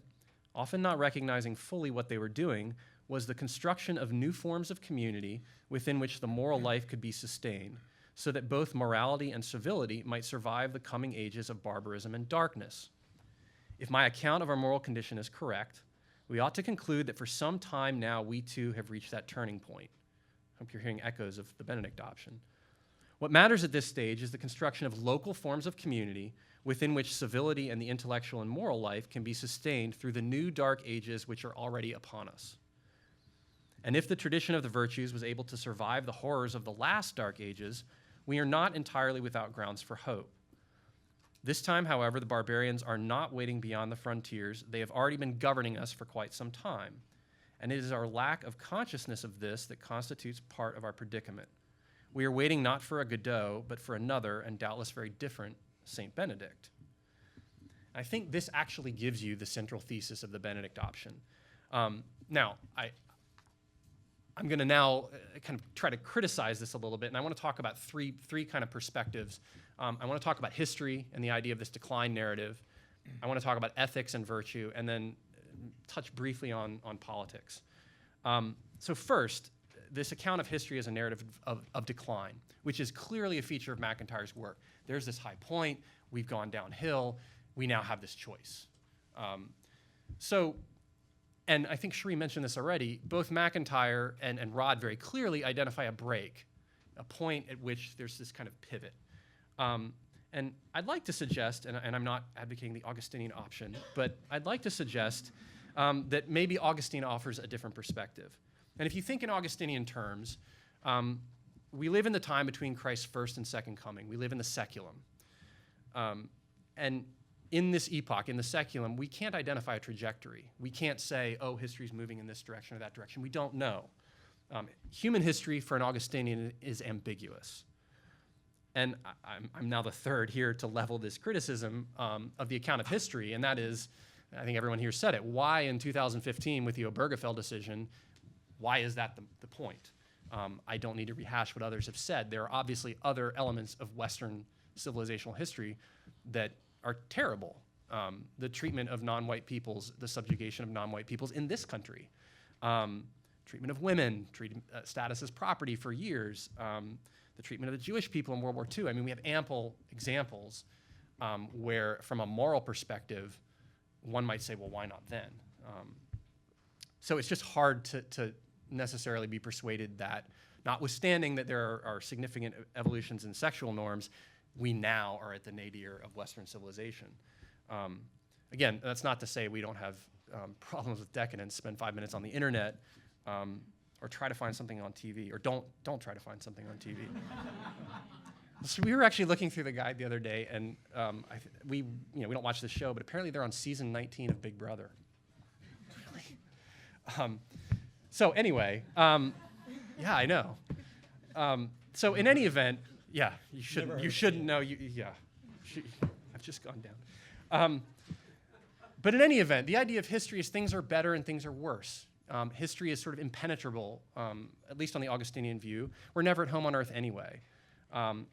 often not recognizing fully what they were doing, was the construction of new forms of community within which the moral life could be sustained, so that both morality and civility might survive the coming ages of barbarism and darkness. If my account of our moral condition is correct, we ought to conclude that for some time now we too have reached that turning point. I hope you're hearing echoes of the Benedict Option. What matters at this stage is the construction of local forms of community within which civility and the intellectual and moral life can be sustained through the new dark ages which are already upon us. And if the tradition of the virtues was able to survive the horrors of the last dark ages, we are not entirely without grounds for hope. This time, however, the barbarians are not waiting beyond the frontiers. They have already been governing us for quite some time. And it is our lack of consciousness of this that constitutes part of our predicament. We are waiting not for a Godot, but for another, and doubtless very different, St. Benedict. I think this actually gives you the central thesis of the Benedict Option. Now, I'm going to now kind of try to criticize this a little bit, and I want to talk about three kind of perspectives. I want to talk about history and the idea of this decline narrative. I want to talk about ethics and virtue, and then touch briefly on politics. So first, this account of history as a narrative of decline, which is clearly a feature of MacIntyre's work. There's this high point, we've gone downhill, we now have this choice. And I think Cherie mentioned this already, both MacIntyre and Rod very clearly identify a break, a point at which there's this kind of pivot. And I'd like to suggest, and I'm not advocating the Augustinian option, but I'd like to suggest that maybe Augustine offers a different perspective. And if you think in Augustinian terms, we live in the time between Christ's first and second coming. We live in the seculum. And in this epoch, in the seculum, we can't identify a trajectory. We can't say, oh, history's moving in this direction or that direction. We don't know. Human history for an Augustinian is ambiguous. And I'm now the third here to level this criticism of the account of history, and that is, I think everyone here said it, why in 2015 with the Obergefell decision, why is that the point? I don't need to rehash what others have said. There are obviously other elements of Western civilizational history that are terrible. The treatment of non-white peoples, the subjugation of non-white peoples in this country, treatment of women, status as property for years, the treatment of the Jewish people in World War II. I mean, we have ample examples where, from a moral perspective, one might say, well, why not then? So it's just hard to necessarily be persuaded that, notwithstanding that there are significant evolutions in sexual norms, we now are at the nadir of Western civilization. Again, that's not to say we don't have problems with decadence, spend 5 minutes on the internet, or try to find something on TV, or don't try to find something on TV. So we were actually looking through the guide the other day, and we don't watch the show, but apparently they're on season 19 of Big Brother. Really? So anyway, yeah, I know. So in any event, yeah, you shouldn't know. I've just gone down. But in any event, the idea of history is things are better and things are worse. History is sort of impenetrable, at least on the Augustinian view. We're never at home on earth anyway.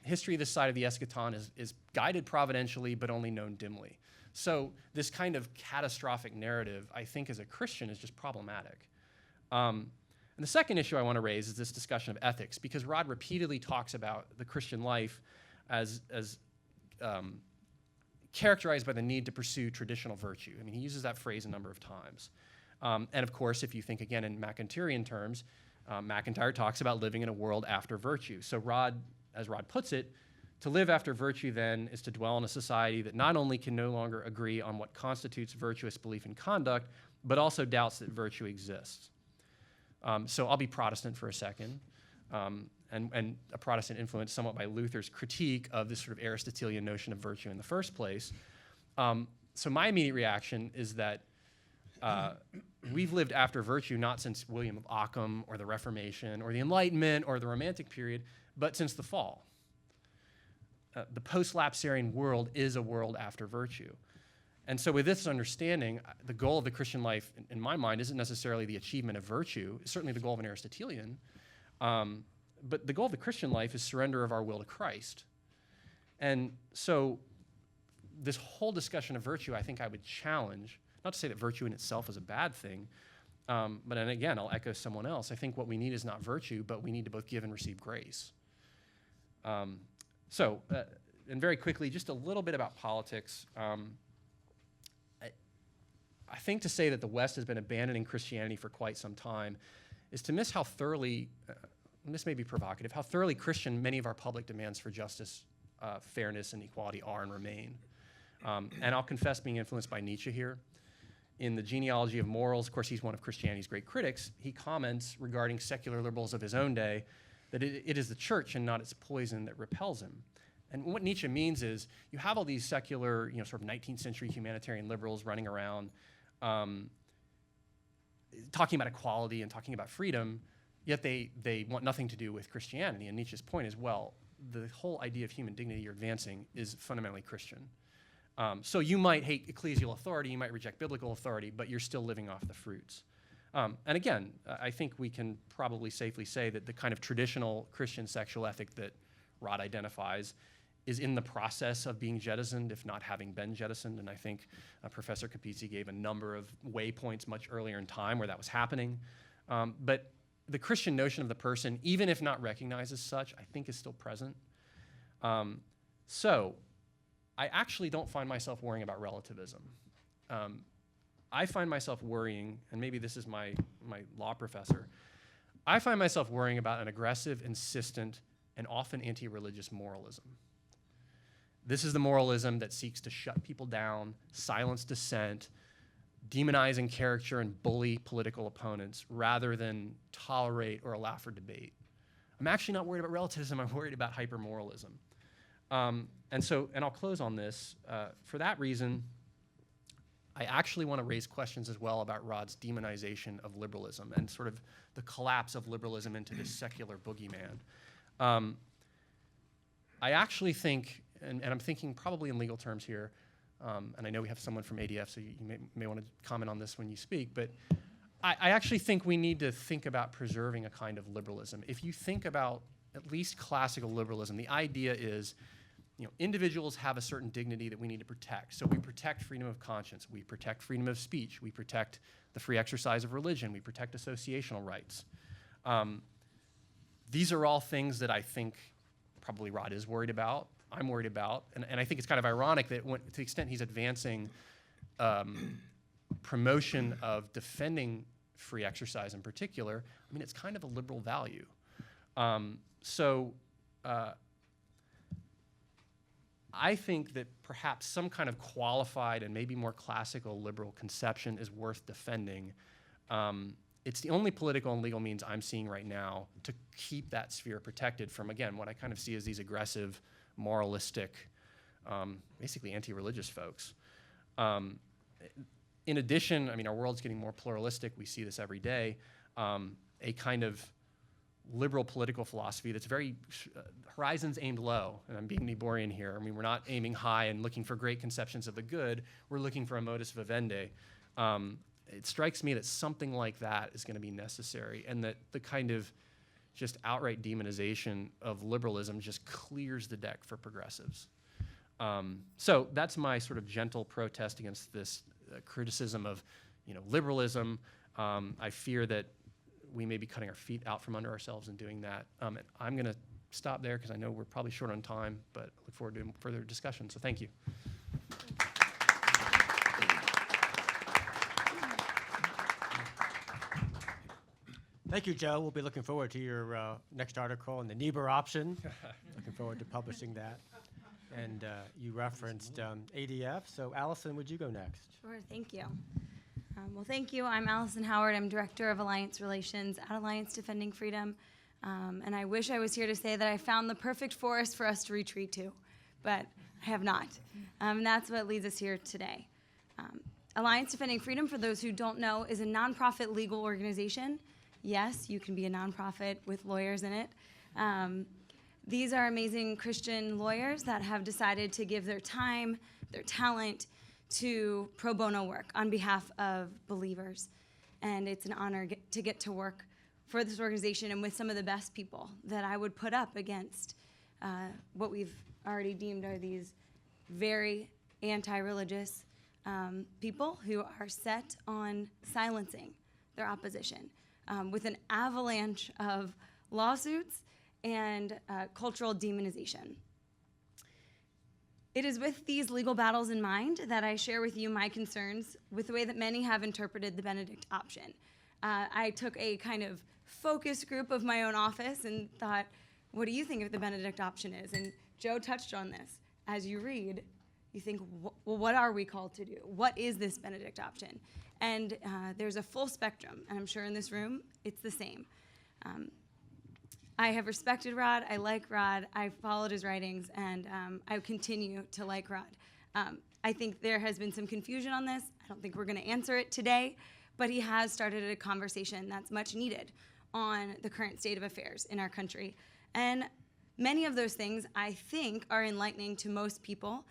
History this side of the eschaton is guided providentially, but only known dimly. So this kind of catastrophic narrative, I think, as a Christian, is just problematic. And the second issue I want to raise is this discussion of ethics, because Rod repeatedly talks about the Christian life as characterized by the need to pursue traditional virtue. I mean, he uses that phrase a number of times. And of course, if you think again in MacIntyrean terms, MacIntyre talks about living in a world after virtue. So as Rod puts it, to live after virtue then is to dwell in a society that not only can no longer agree on what constitutes virtuous belief and conduct, but also doubts that virtue exists. So I'll be Protestant for a second, and a Protestant influenced somewhat by Luther's critique of this sort of Aristotelian notion of virtue in the first place. So my immediate reaction is that we've lived after virtue not since William of Ockham or the Reformation or the Enlightenment or the Romantic period, but since the fall. the post-lapsarian world is a world after virtue. And so with this understanding, the goal of the Christian life, in my mind, isn't necessarily the achievement of virtue. It's certainly the goal of an Aristotelian. But the goal of the Christian life is surrender of our will to Christ. And so this whole discussion of virtue, I think I would challenge, not to say that virtue in itself is a bad thing, but and again, I'll echo someone else. I think what we need is not virtue, but we need to both give and receive grace. And very quickly, just a little bit about politics. I think to say that the West has been abandoning Christianity for quite some time is to miss how thoroughly, and this may be provocative, how thoroughly Christian many of our public demands for justice, fairness, and equality are and remain. And I'll confess being influenced by Nietzsche here. In the Genealogy of Morals, of course, he's one of Christianity's great critics. He comments regarding secular liberals of his own day that it is the church and not its poison that repels him. And what Nietzsche means is you have all these secular, sort of 19th century humanitarian liberals running around talking about equality and talking about freedom, yet they want nothing to do with Christianity. And Nietzsche's point is, well, the whole idea of human dignity you're advancing is fundamentally Christian. So you might hate ecclesial authority, you might reject biblical authority, but you're still living off the fruits. And again, I think we can probably safely say that the kind of traditional Christian sexual ethic that Rod identifies is in the process of being jettisoned, if not having been jettisoned. And I think Professor Capizzi gave a number of waypoints much earlier in time where that was happening. But the Christian notion of the person, even if not recognized as such, I think is still present. So I actually don't find myself worrying about relativism. I find myself worrying, and maybe this is my law professor, I find myself worrying about an aggressive, insistent, and often anti-religious moralism. This is the moralism that seeks to shut people down, silence dissent, demonize and caricature and bully political opponents rather than tolerate or allow for debate. I'm actually not worried about relativism, I'm worried about hypermoralism. And I'll close on this. For that reason, I actually want to raise questions as well about Rod's demonization of liberalism and sort of the collapse of liberalism into this secular boogeyman. I actually think, and I'm thinking probably in legal terms here, and I know we have someone from ADF, so you may want to comment on this when you speak, but I actually think we need to think about preserving a kind of liberalism. If you think about at least classical liberalism, the idea is, individuals have a certain dignity that we need to protect. So we protect freedom of conscience, we protect freedom of speech, we protect the free exercise of religion, we protect associational rights. These are all things that I think probably Rod is worried about, I'm worried about, and I think it's kind of ironic that to the extent he's advancing promotion of defending free exercise in particular, I mean, it's kind of a liberal value. I think that perhaps some kind of qualified and maybe more classical liberal conception is worth defending. It's the only political and legal means I'm seeing right now to keep that sphere protected from, again, what I kind of see as these aggressive, moralistic, basically anti-religious folks. In addition, I mean, our world's getting more pluralistic. We see this every day. A kind of liberal political philosophy that's very horizons aimed low, and I'm being Niebuhrian here. I mean, we're not aiming high and looking for great conceptions of the good. We're looking for a modus vivendi. It strikes me that something like that is going to be necessary, and that the kind of just outright demonization of liberalism just clears the deck for progressives. So that's my sort of gentle protest against this criticism of, liberalism. I fear that we may be cutting our feet out from under ourselves in doing that. And I'm going to stop there because I know we're probably short on time, but I look forward to further discussion. So thank you. Thank you, Joe. We'll be looking forward to your next article on the Niebuhr option. Looking forward to publishing that. And you referenced ADF. So Allison, would you go next? Sure, thank you. Well, thank you. I'm Allison Howard. I'm Director of Alliance Relations at Alliance Defending Freedom. And I wish I was here to say that I found the perfect forest for us to retreat to, but I have not. And that's what leads us here today. Alliance Defending Freedom, for those who don't know, is a nonprofit legal organization. Yes, you can be a nonprofit with lawyers in it. These are amazing Christian lawyers that have decided to give their time, their talent to pro bono work on behalf of believers. And it's an honor to get to work for this organization and with some of the best people that I would put up against what we've already deemed are these very anti-religious people who are set on silencing their opposition with an avalanche of lawsuits and cultural demonization. It is with these legal battles in mind that I share with you my concerns with the way that many have interpreted the Benedict Option. I took a kind of focus group of my own office and thought, what do you think of the Benedict Option is? And Joe touched on this. As you read, you think, well, what are we called to do? What is this Benedict Option? And there's a full spectrum, and I'm sure in this room it's the same. I have respected Rod, I like Rod, I've followed his writings, and I continue to like Rod. I think there has been some confusion on this. I don't think we're gonna answer it today, but he has started a conversation that's much needed on the current state of affairs in our country. And many of those things, I think, are enlightening to most people.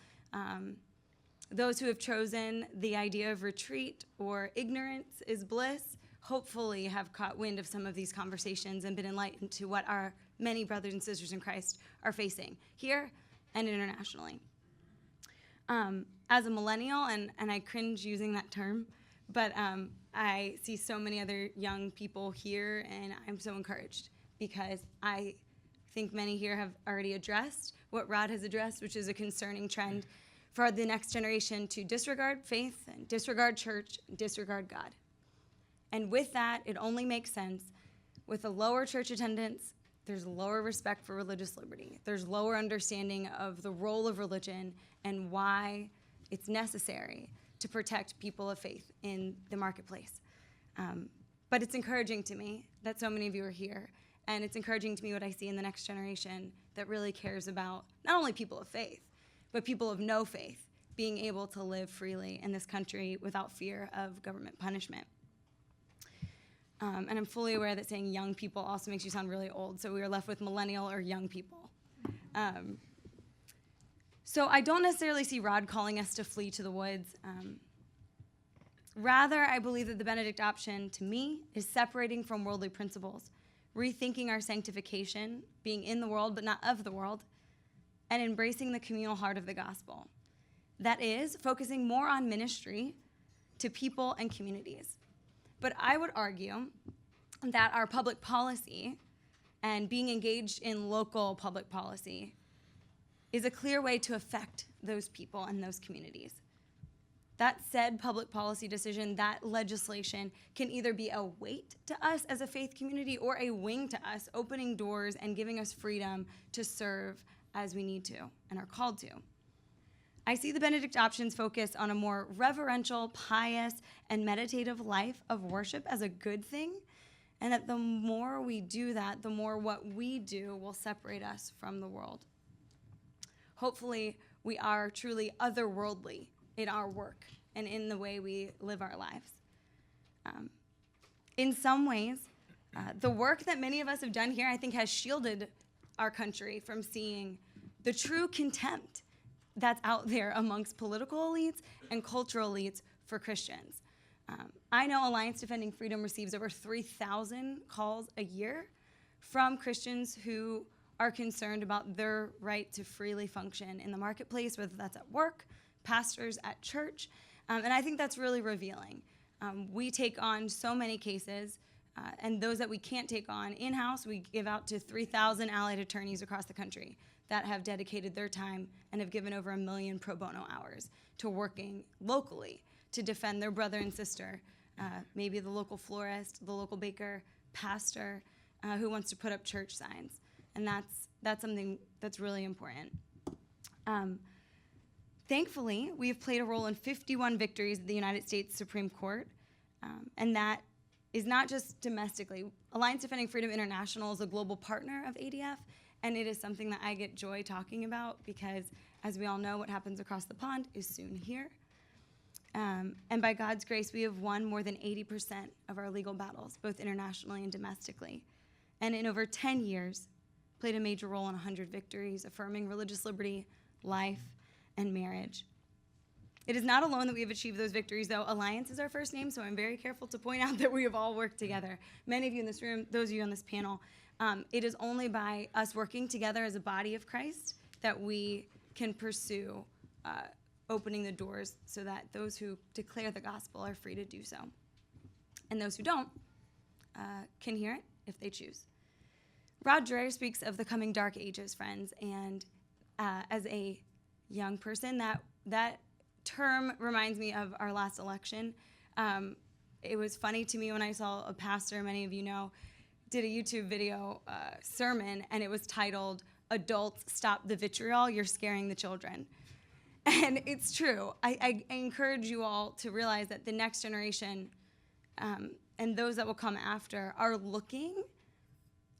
Those who have chosen the idea of retreat or ignorance is bliss, hopefully have caught wind of some of these conversations and been enlightened to what our many brothers and sisters in Christ are facing here and internationally. As a millennial, and I cringe using that term, but I see so many other young people here, and I'm so encouraged because I think many here have already addressed what Rod has addressed, which is a concerning trend for the next generation to disregard faith and disregard church and disregard God. And with that, it only makes sense. With a lower church attendance, there's lower respect for religious liberty. There's lower understanding of the role of religion and why it's necessary to protect people of faith in the marketplace. But it's encouraging to me that so many of you are here, and it's encouraging to me what I see in the next generation that really cares about not only people of faith, but people of no faith being able to live freely in this country without fear of government punishment. And I'm fully aware that saying young people also makes you sound really old, so we are left with millennial or young people. So I don't necessarily see Rod calling us to flee to the woods. Rather, I believe that the Benedict Option, to me, is separating from worldly principles, rethinking our sanctification, being in the world but not of the world, and embracing the communal heart of the gospel. That is, focusing more on ministry to people and communities. But I would argue that our public policy and being engaged in local public policy is a clear way to affect those people and those communities. That said public policy decision, that legislation can either be a weight to us as a faith community or a wing to us, opening doors and giving us freedom to serve as we need to and are called to. I see the Benedict Option's focus on a more reverential, pious, and meditative life of worship as a good thing, and that the more we do that, the more what we do will separate us from the world. Hopefully, we are truly otherworldly in our work and in the way we live our lives. In some ways, the work that many of us have done here, I think, has shielded our country from seeing the true contempt that's out there amongst political elites and cultural elites for Christians. I know Alliance Defending Freedom receives over 3,000 calls a year from Christians who are concerned about their right to freely function in the marketplace, whether that's at work, pastors at church, and I think that's really revealing. We take on so many cases, and those that we can't take on in-house, we give out to 3,000 allied attorneys across the country that have dedicated their time and have given over 1 million pro bono hours to working locally to defend their brother and sister, maybe the local florist, the local baker, pastor, who wants to put up church signs. And that's something that's really important. Thankfully, we have played a role in 51 victories at the United States Supreme Court, and that is not just domestically. Alliance Defending Freedom International is a global partner of ADF, and it is something that I get joy talking about because, as we all know, what happens across the pond is soon here. And by God's grace, we have won more than 80% of our legal battles, both internationally and domestically. And in over 10 years, played a major role in 100 victories, affirming religious liberty, life, and marriage. It is not alone that we have achieved those victories, though. Alliance is our first name, so I'm very careful to point out that we have all worked together. Many of you in this room, those of you on this panel, it is only by us working together as a body of Christ that we can pursue opening the doors so that those who declare the gospel are free to do so. And those who don't can hear it if they choose. Rod Dreher speaks of the coming dark ages, friends, and as a young person, that term reminds me of our last election. It was funny to me when I saw a pastor, many of you know, did a YouTube video sermon, and it was titled, "Adults, Stop the Vitriol, You're Scaring the Children." And it's true. I encourage you all to realize that the next generation and those that will come after are looking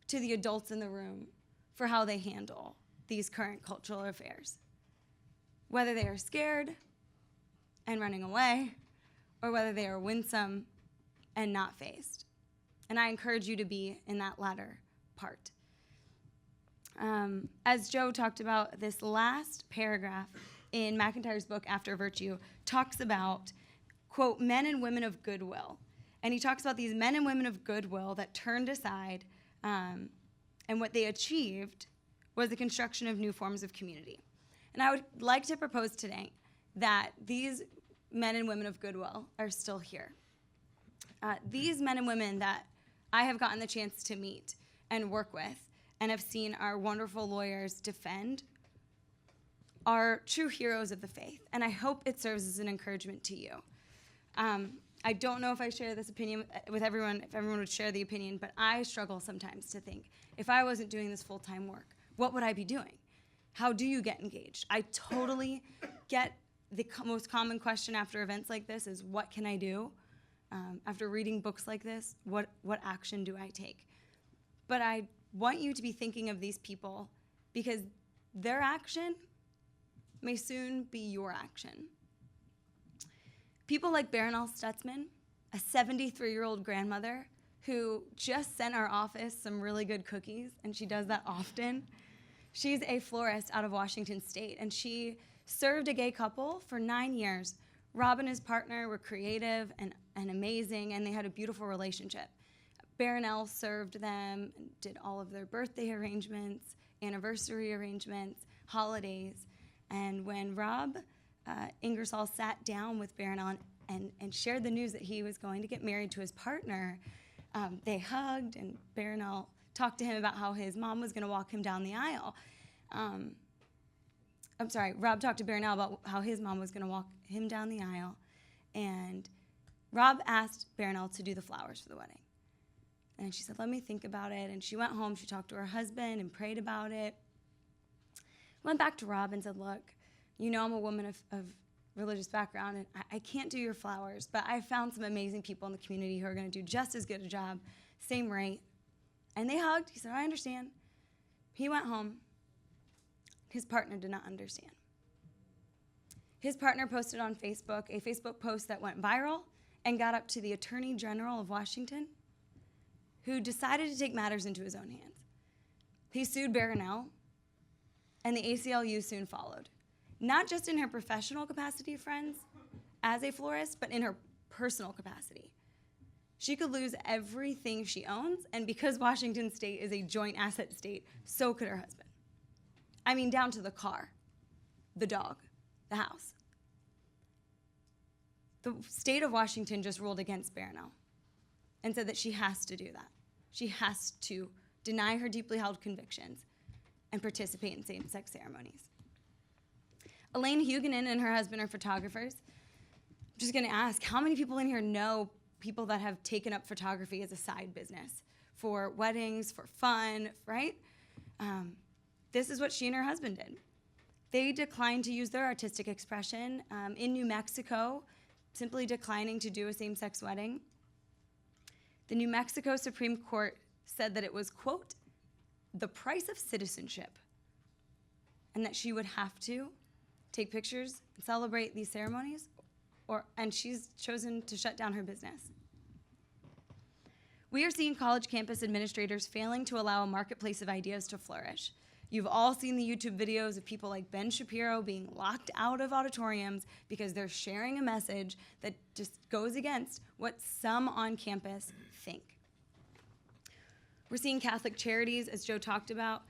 to the adults in the room for how they handle these current cultural affairs. Whether they are scared and running away, or whether they are winsome and not fazed. And I encourage you to be in that latter part. As Joe talked about, this last paragraph in McIntyre's book, After Virtue, talks about, quote, men and women of goodwill. And he talks about these men and women of goodwill that turned aside, and what they achieved was the construction of new forms of community. And I would like to propose today that these men and women of goodwill are still here. These men and women that I have gotten the chance to meet and work with and have seen our wonderful lawyers defend are true heroes of the faith, and I hope it serves as an encouragement to you. I don't know if I share this opinion with everyone, if everyone would share the opinion, but I struggle sometimes to think, if I wasn't doing this full-time work, what would I be doing? How do you get engaged? I totally get the most common question after events like this is, what can I do? After reading books like this, what action do I take? But I want you to be thinking of these people because their action may soon be your action. People like Baronelle Stutzman, a 73-year-old grandmother who just sent our office some really good cookies, and she does that often. She's a florist out of Washington State, and she served a gay couple for 9 years. Rob and his partner were creative and amazing, and they had a beautiful relationship. Baronelle served them, and did all of their birthday arrangements, anniversary arrangements, holidays. And when Rob Ingersoll sat down with Baronelle and shared the news that he was going to get married to his partner, they hugged, and Baronelle talked to him about how his mom was going to walk him down the aisle. Rob talked to Baronelle about how his mom was going to walk him down the aisle, and Rob asked Baronelle to do the flowers for the wedding. And she said, let me think about it. And she went home, she talked to her husband and prayed about it. Went back to Rob and said, look, you know I'm a woman of religious background, and I can't do your flowers, but I found some amazing people in the community who are going to do just as good a job, same rate. And they hugged. He said, I understand. He went home. His partner did not understand. His partner posted on Facebook a Facebook post that went viral and got up to the Attorney General of Washington, who decided to take matters into his own hands. He sued Baronelle, and the ACLU soon followed. Not just in her professional capacity, friends, as a florist, but in her personal capacity. She could lose everything she owns, and because Washington State is a joint asset state, so could her husband. I mean, down to the car, the dog, the house. The state of Washington just ruled against Baronelle and said that she has to do that. She has to deny her deeply held convictions and participate in same-sex ceremonies. Elaine Huguenin and her husband are photographers. I'm just gonna ask, how many people in here know people that have taken up photography as a side business for weddings, for fun, right? This is what she and her husband did. They declined to use their artistic expression in New Mexico, simply declining to do a same-sex wedding. The New Mexico Supreme Court said that it was, quote, the price of citizenship, and that she would have to take pictures and celebrate these ceremonies, and she's chosen to shut down her business. We are seeing college campus administrators failing to allow a marketplace of ideas to flourish. You've all seen the YouTube videos of people like Ben Shapiro being locked out of auditoriums because they're sharing a message that just goes against what some on campus think. We're seeing Catholic charities, as Joe talked about.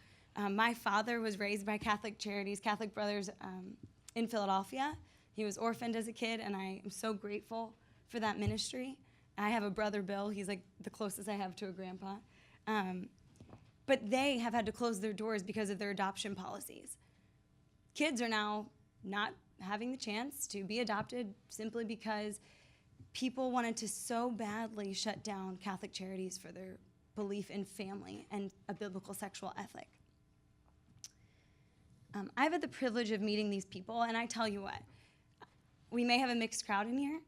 My father was raised by Catholic charities, Catholic Brothers in Philadelphia. He was orphaned as a kid, and I am so grateful for that ministry. I have a brother, Bill. He's like the closest I have to a grandpa. But they have had to close their doors because of their adoption policies. Kids are now not having the chance to be adopted simply because people wanted to so badly shut down Catholic charities for their belief in family and a biblical sexual ethic. I've had the privilege of meeting these people, and I tell you what, we may have a mixed crowd in here.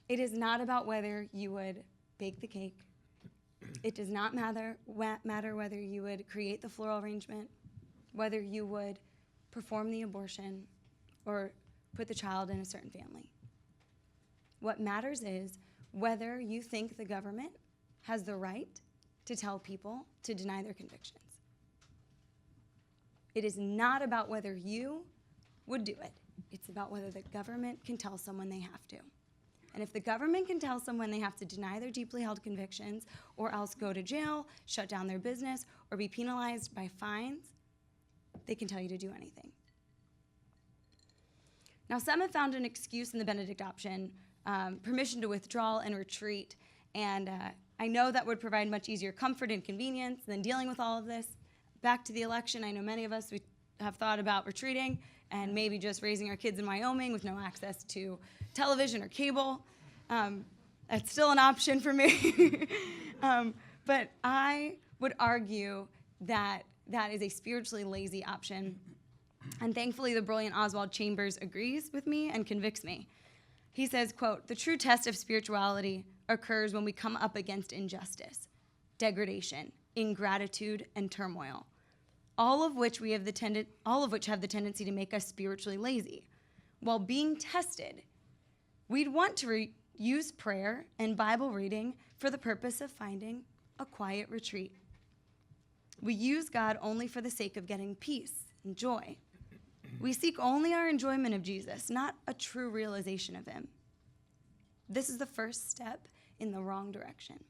It is not about whether you would bake the cake. It does not matter whether you would create the floral arrangement, whether you would perform the abortion, or put the child in a certain family. What matters is whether you think the government has the right to tell people to deny their convictions. It is not about whether you would do it. It's about whether the government can tell someone they have to. And if the government can tell someone they have to deny their deeply held convictions or else go to jail, shut down their business, or be penalized by fines, they can tell you to do anything. Now, some have found an excuse in the Benedict Option, permission to withdraw and retreat, and I know that would provide much easier comfort and convenience than dealing with all of this. Back to the election, I know many of us, we have thought about retreating and maybe just raising our kids in Wyoming with no access to television or cable. That's still an option for me. But I would argue that that is a spiritually lazy option. And thankfully, the brilliant Oswald Chambers agrees with me and convicts me. He says, quote, "The true test of spirituality occurs when we come up against injustice, degradation, ingratitude, and turmoil, all of which have the tendency to make us spiritually lazy. While being tested, we'd want to use prayer and Bible reading for the purpose of finding a quiet retreat. We use God only for the sake of getting peace and joy. We seek only our enjoyment of Jesus, not a true realization of him. This is the first step in the wrong direction.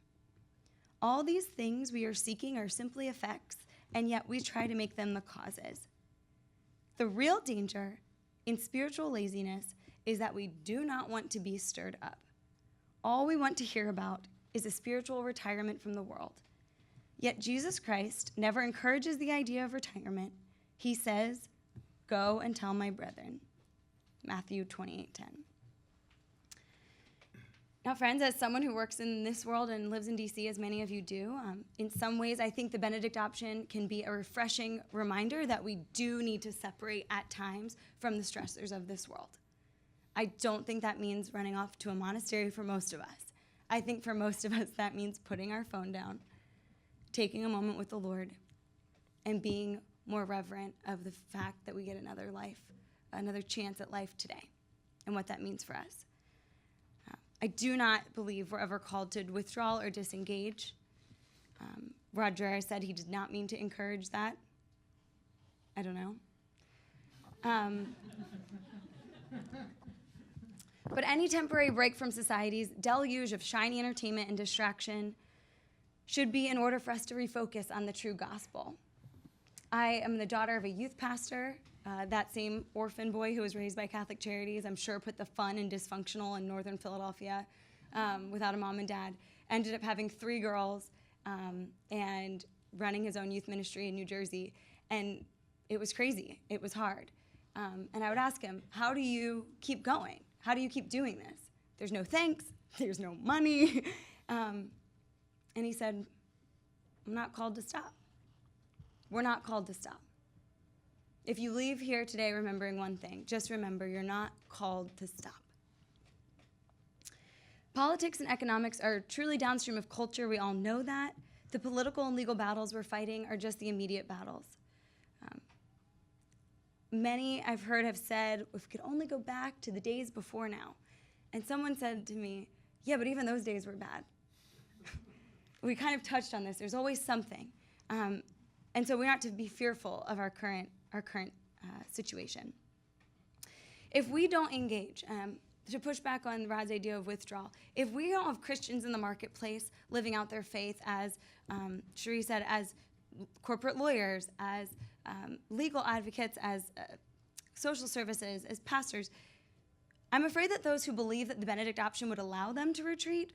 All these things we are seeking are simply effects, and yet we try to make them the causes. The real danger in spiritual laziness is that we do not want to be stirred up. All we want to hear about is a spiritual retirement from the world. Yet Jesus Christ never encourages the idea of retirement. He says, 'Go and tell my brethren.'" Matthew 28:10. Now, friends, as someone who works in this world and lives in DC, as many of you do, in some ways I think the Benedict Option can be a refreshing reminder that we do need to separate at times from the stressors of this world. I don't think that means running off to a monastery for most of us. I think for most of us that means putting our phone down, taking a moment with the Lord, and being more reverent of the fact that we get another life, another chance at life today, and what that means for us. I do not believe we're ever called to withdraw or disengage. Roger said he did not mean to encourage that. I don't know. But any temporary break from society's deluge of shiny entertainment and distraction should be in order for us to refocus on the true gospel. I am the daughter of a youth pastor. That same orphan boy who was raised by Catholic Charities, I'm sure put the fun in dysfunctional in northern Philadelphia without a mom and dad. Ended up having 3 girls and running his own youth ministry in New Jersey. And it was crazy. It was hard. And I would ask him, how do you keep going? How do you keep doing this? There's no thanks. There's no money. And he said, I'm not called to stop. We're not called to stop. If you leave here today remembering one thing, just remember you're not called to stop. Politics and economics are truly downstream of culture. We all know that. The political and legal battles we're fighting are just the immediate battles. Many I've heard have said, if we could only go back to the days before now. And someone said to me, yeah, but even those days were bad. we kind of touched on this. There's always something. And so we're not to be fearful of our current situation. If we don't engage, to push back on Rod's idea of withdrawal, if we don't have Christians in the marketplace living out their faith as, Cherie said, as corporate lawyers, as legal advocates, as social services, as pastors, I'm afraid that those who believe that the Benedict Option would allow them to retreat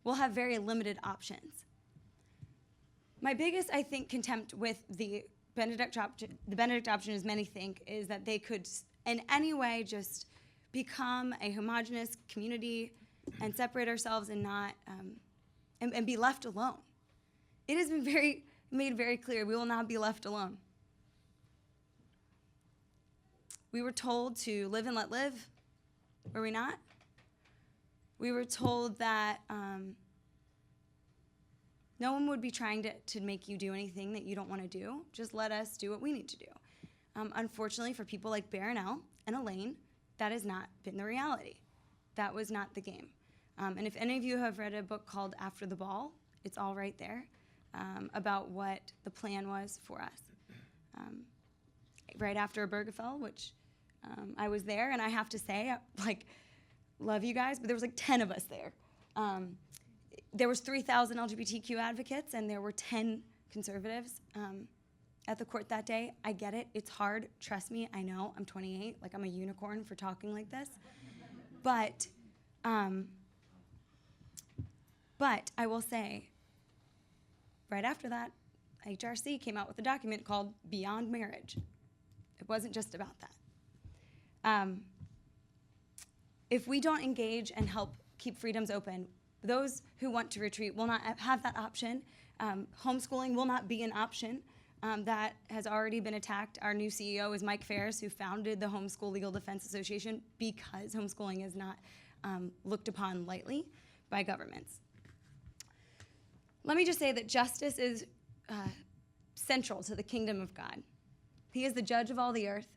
will have very limited options. My biggest, I think, contempt with the Benedict Option, as many think, is that they could in any way just become a homogenous community and separate ourselves and not and be left alone. It has been made very clear we will not be left alone. We were told to live and let live, were we not? We were told that no one would be trying to make you do anything that you don't want to do. Just let us do what we need to do. Unfortunately, for people like Baronell and Elaine, that has not been the reality. That was not the game. And if any of you have read a book called After the Ball, it's all right there about what the plan was for us. Right after Obergefell, which I was there, and I have to say, love you guys, but there was 10 of us there. There was 3,000 LGBTQ advocates, and there were 10 conservatives at the court that day. I get it. It's hard. Trust me. I know. I'm 28. I'm a unicorn for talking like this. But I will say, right after that, HRC came out with a document called Beyond Marriage. It wasn't just about that. If we don't engage and help keep freedoms open, those who want to retreat will not have that option. Homeschooling will not be an option. That has already been attacked. Our new CEO is Mike Ferris, who founded the Homeschool Legal Defense Association because homeschooling is not looked upon lightly by governments. Let me just say that justice is central to the kingdom of God. He is the judge of all the earth.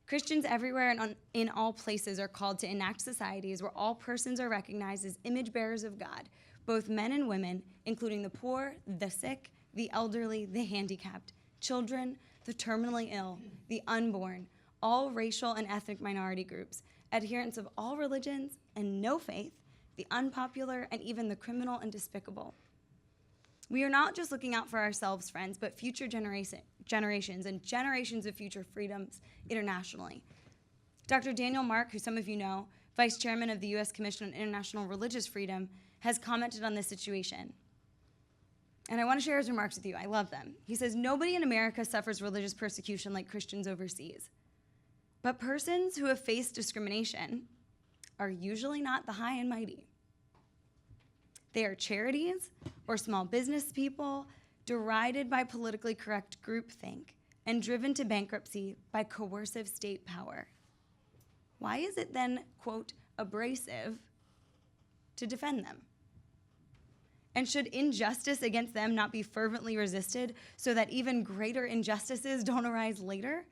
Christians everywhere and in all places are called to enact societies where all persons are recognized as image bearers of God, both men and women, including the poor, the sick, the elderly, the handicapped, children, the terminally ill, the unborn, all racial and ethnic minority groups, adherents of all religions and no faith, the unpopular, and even the criminal and despicable. We are not just looking out for ourselves, friends, but future generations and generations of future freedoms internationally. Dr. Daniel Mark, who some of you know, Vice Chairman of the U.S. Commission on International Religious Freedom, has commented on this situation. And I want to share his remarks with you. I love them. He says, "Nobody in America suffers religious persecution like Christians overseas. But persons who have faced discrimination are usually not the high and mighty. They are charities or small business people derided by politically correct groupthink and driven to bankruptcy by coercive state power. Why is it then, quote, abrasive to defend them? And should injustice against them not be fervently resisted so that even greater injustices don't arise later?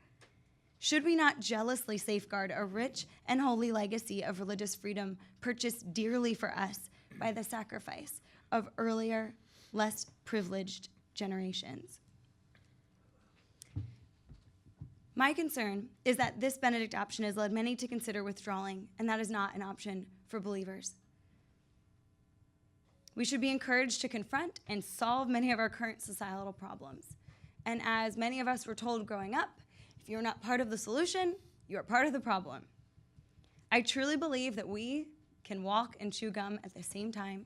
Should we not jealously safeguard a rich and holy legacy of religious freedom purchased dearly for us by the sacrifice of earlier, less privileged generations?" My concern is that this Benedict option has led many to consider withdrawing, and that is not an option for believers. We should be encouraged to confront and solve many of our current societal problems. And as many of us were told growing up, if you're not part of the solution, you're part of the problem. I truly believe that we can walk and chew gum at the same time.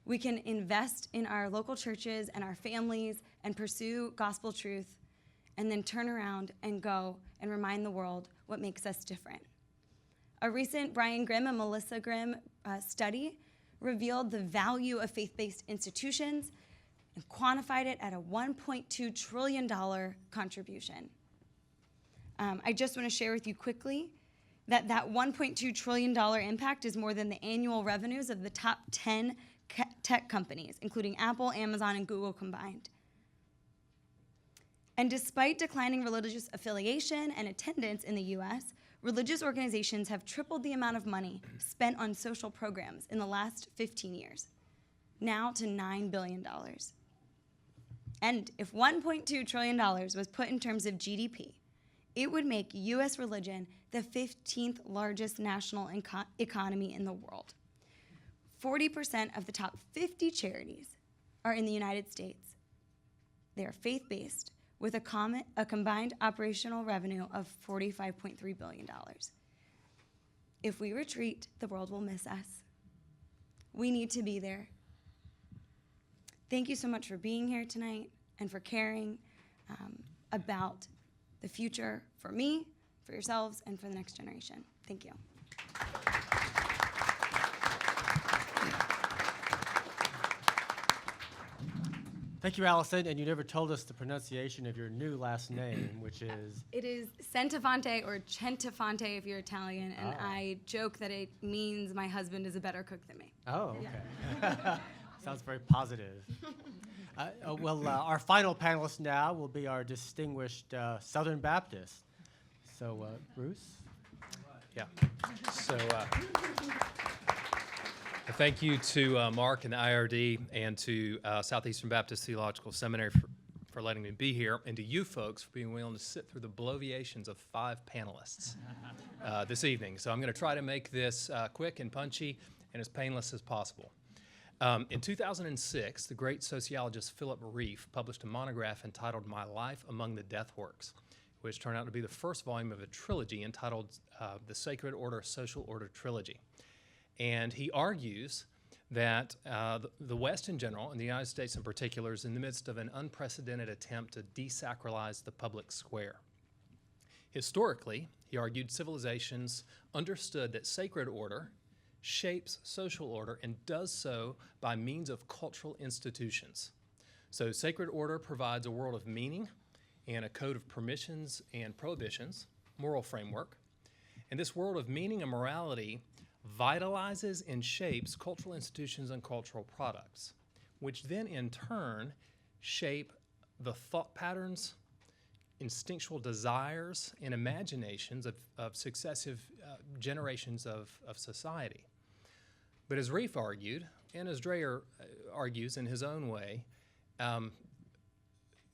We can invest in our local churches and our families and pursue gospel truth, and then turn around and go and remind the world what makes us different. A recent Brian Grimm and Melissa Grimm study revealed the value of faith-based institutions and quantified it at a $1.2 trillion contribution. I just want to share with you quickly that $1.2 trillion impact is more than the annual revenues of the top 10 tech companies, including Apple, Amazon, and Google combined. And despite declining religious affiliation and attendance in the US, religious organizations have tripled the amount of money spent on social programs in the last 15 years. now to $9 billion. And if $1.2 trillion was put in terms of GDP, it would make U.S. religion the 15th largest national economy in the world. 40% of the top 50 charities are in the United States. They are faith-based, with a combined operational revenue of $45.3 billion. If we retreat, the world will miss us. We need to be there. Thank you so much for being here tonight and for caring about the future for me, for yourselves, and for the next generation. Thank you. Thank you, Allison. And you never told us the pronunciation of your new last name, which is? It is Centofonte or Centofonte if you're Italian, and I joke that it means my husband is a better cook than me. Oh, okay. Sounds very positive. Our final panelist now will be our distinguished Southern Baptist. So, Bruce? Yeah. So thank you to Mark and the IRD and to Southeastern Baptist Theological Seminary for letting me be here, and to you folks for being willing to sit through the bloviations of 5 panelists this evening. So I'm going to try to make this quick and punchy and as painless as possible. In 2006, the great sociologist Philip Rieff published a monograph entitled My Life Among the Death Works, which turned out to be the first volume of a trilogy entitled The Sacred Order, Social Order Trilogy. And he argues that the West in general, and the United States in particular, is in the midst of an unprecedented attempt to desacralize the public square. Historically, he argued, civilizations understood that sacred order shapes social order and does so by means of cultural institutions. So sacred order provides a world of meaning and a code of permissions and prohibitions, moral framework. And this world of meaning and morality vitalizes and shapes cultural institutions and cultural products, which then in turn shape the thought patterns, instinctual desires, and imaginations of successive generations of society. But as Rieff argued, and as Dreyer argues in his own way,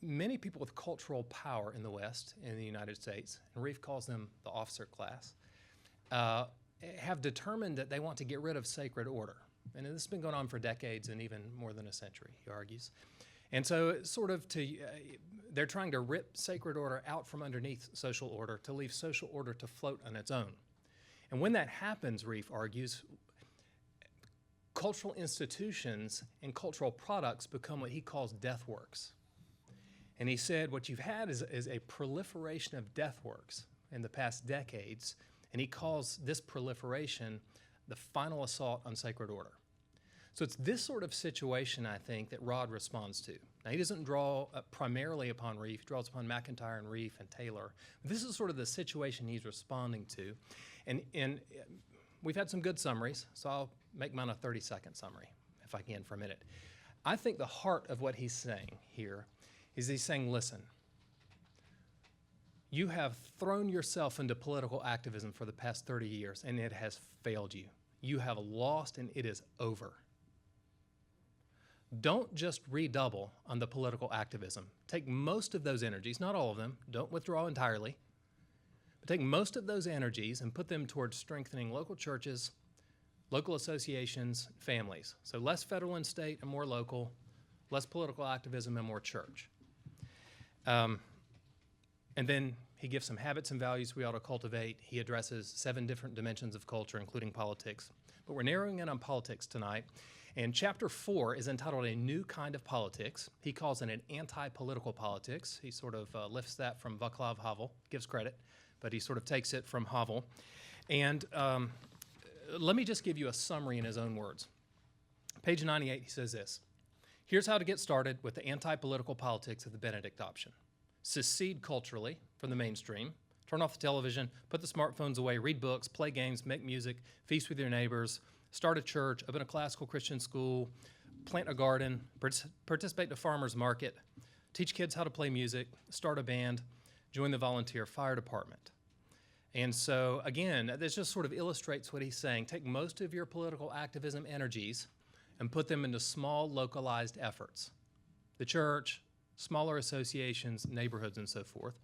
many people with cultural power in the West, in the United States, and Rieff calls them the officer class, have determined that they want to get rid of sacred order. And this has been going on for decades and even more than a century, he argues. And so sort of they're trying to rip sacred order out from underneath social order to leave social order to float on its own. And when that happens, Rieff argues, cultural institutions and cultural products become what he calls death works. And he said what you've had is a proliferation of death works in the past decades, and he calls this proliferation the final assault on sacred order. So it's this sort of situation, I think, that Rod responds to. Now, he doesn't draw primarily upon Rieff, he draws upon McIntyre and Rieff and Taylor. This is sort of the situation he's responding to. And we've had some good summaries, so I'll make mine a 30-second summary, if I can, for a minute. I think the heart of what he's saying here is he's saying, listen, you have thrown yourself into political activism for the past 30 years, and it has failed you. You have lost, and it is over. Don't just redouble on the political activism. Take most of those energies, not all of them, don't withdraw entirely, but take most of those energies and put them towards strengthening local churches, local associations, families. So less federal and state and more local, less political activism and more church. And then he gives some habits and values we ought to cultivate. He addresses 7 different dimensions of culture, including politics. But we're narrowing in on politics tonight. And chapter 4 is entitled A New Kind of Politics. He calls it an anti-political politics. He sort of lifts that from Václav Havel, gives credit, but he sort of takes it from Havel. And let me just give you a summary in his own words. Page 98, he says this: here's how to get started with the anti-political politics of the Benedict Option. Secede culturally from the mainstream, turn off the television, put the smartphones away, read books, play games, make music, feast with your neighbors, start a church, open a classical Christian school, plant a garden, participate in a farmer's market, teach kids how to play music, start a band, join the volunteer fire department. And so, again, this just sort of illustrates what he's saying. Take most of your political activism energies and put them into small, localized efforts. The church, smaller associations, neighborhoods, and so forth.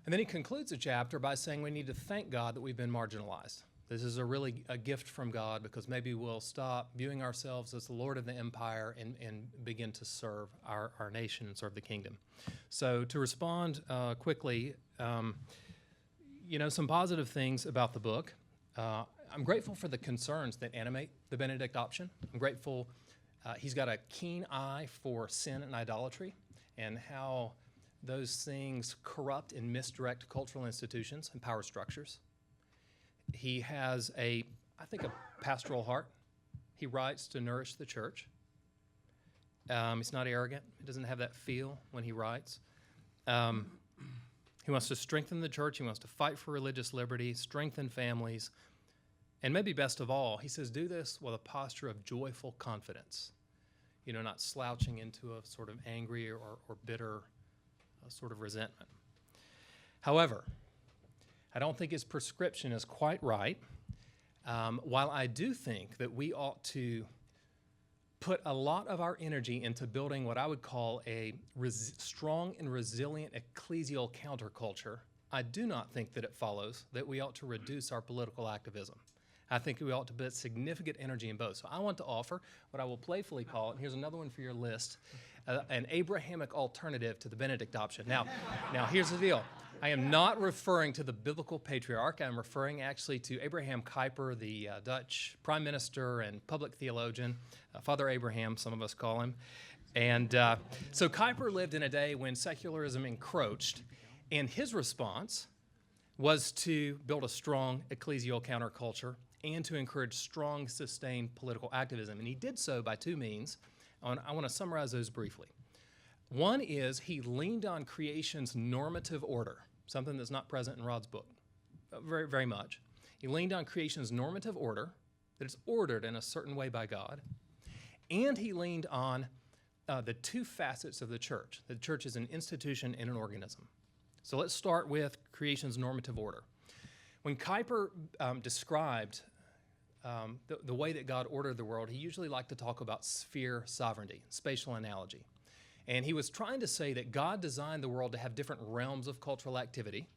And then he concludes the chapter by saying we need to thank God that we've been marginalized. This is really a gift from God, because maybe we'll stop viewing ourselves as the Lord of the empire and begin to serve our nation and serve the kingdom. So to respond quickly, some positive things about the book. I'm grateful for the concerns that animate the Benedict Option. I'm grateful he's got a keen eye for sin and idolatry and how those things corrupt and misdirect cultural institutions and power structures. He has I think, a pastoral heart. He writes to nourish the church. He's not arrogant. He doesn't have that feel when he writes. He wants to strengthen the church. He wants to fight for religious liberty, strengthen families, and maybe best of all, he says, do this with a posture of joyful confidence, not slouching into a sort of angry or bitter sort of resentment. However, I don't think his prescription is quite right. While I do think that we ought to put a lot of our energy into building what I would call a strong and resilient ecclesial counterculture, I do not think that it follows that we ought to reduce our political activism. I think we ought to put significant energy in both. So I want to offer what I will playfully call, and here's another one for your list, an Abrahamic alternative to the Benedict Option. Now here's the deal. I am not referring to the biblical patriarch. I'm referring actually to Abraham Kuyper, the Dutch prime minister and public theologian, Father Abraham, some of us call him. And so Kuyper lived in a day when secularism encroached, and his response was to build a strong ecclesial counterculture and to encourage strong, sustained political activism. And he did so by two means. I want to summarize those briefly. One is he leaned on creation's normative order, something that's not present in Rod's book very, very much. He leaned on creation's normative order, that it's ordered in a certain way by God, and he leaned on the two facets of the church. The church is an institution and an organism. So let's start with creation's normative order. When Kuyper described the way that God ordered the world, he usually liked to talk about sphere sovereignty, spatial analogy. And he was trying to say that God designed the world to have different realms of cultural activity,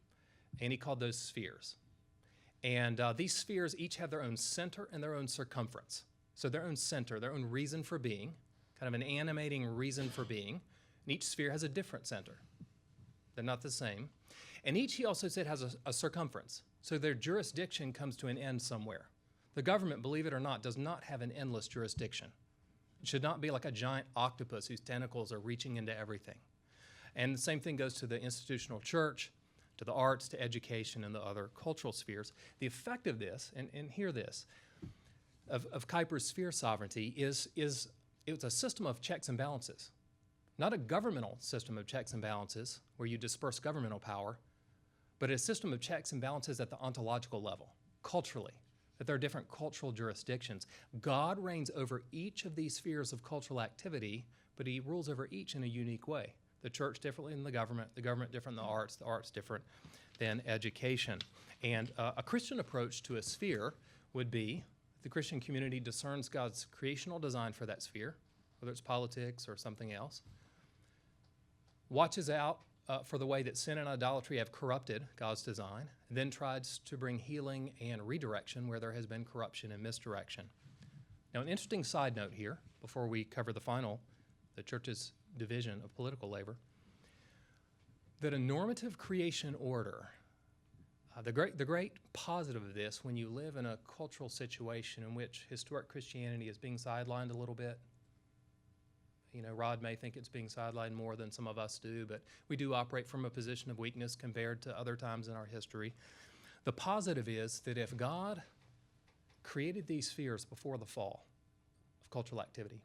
and he called those spheres. And these spheres each have their own center and their own circumference. So their own center, their own reason for being, kind of an animating reason for being, and each sphere has a different center. They're not the same. And each, he also said, has a circumference. So their jurisdiction comes to an end somewhere. The government, believe it or not, does not have an endless jurisdiction. It should not be like a giant octopus whose tentacles are reaching into everything. And the same thing goes to the institutional church, to the arts, to education, and the other cultural spheres. The effect of this, and hear this, of Kuyper's sphere sovereignty is it's a system of checks and balances. Not a governmental system of checks and balances where you disperse governmental power, but a system of checks and balances at the ontological level, culturally, that there are different cultural jurisdictions. God reigns over each of these spheres of cultural activity, but he rules over each in a unique way. The church differently than the government different than the arts different than education. And a Christian approach to a sphere would be the Christian community discerns God's creational design for that sphere, whether it's politics or something else, watches out for the way that sin and idolatry have corrupted God's design, and then tries to bring healing and redirection where there has been corruption and misdirection. Now, an interesting side note here, before we cover the church's division of political labor, that a normative creation order, the great positive of this, when you live in a cultural situation in which historic Christianity is being sidelined a little bit, Rod may think it's being sidelined more than some of us do, but we do operate from a position of weakness compared to other times in our history. The positive is that if God created these spheres before the fall of cultural activity,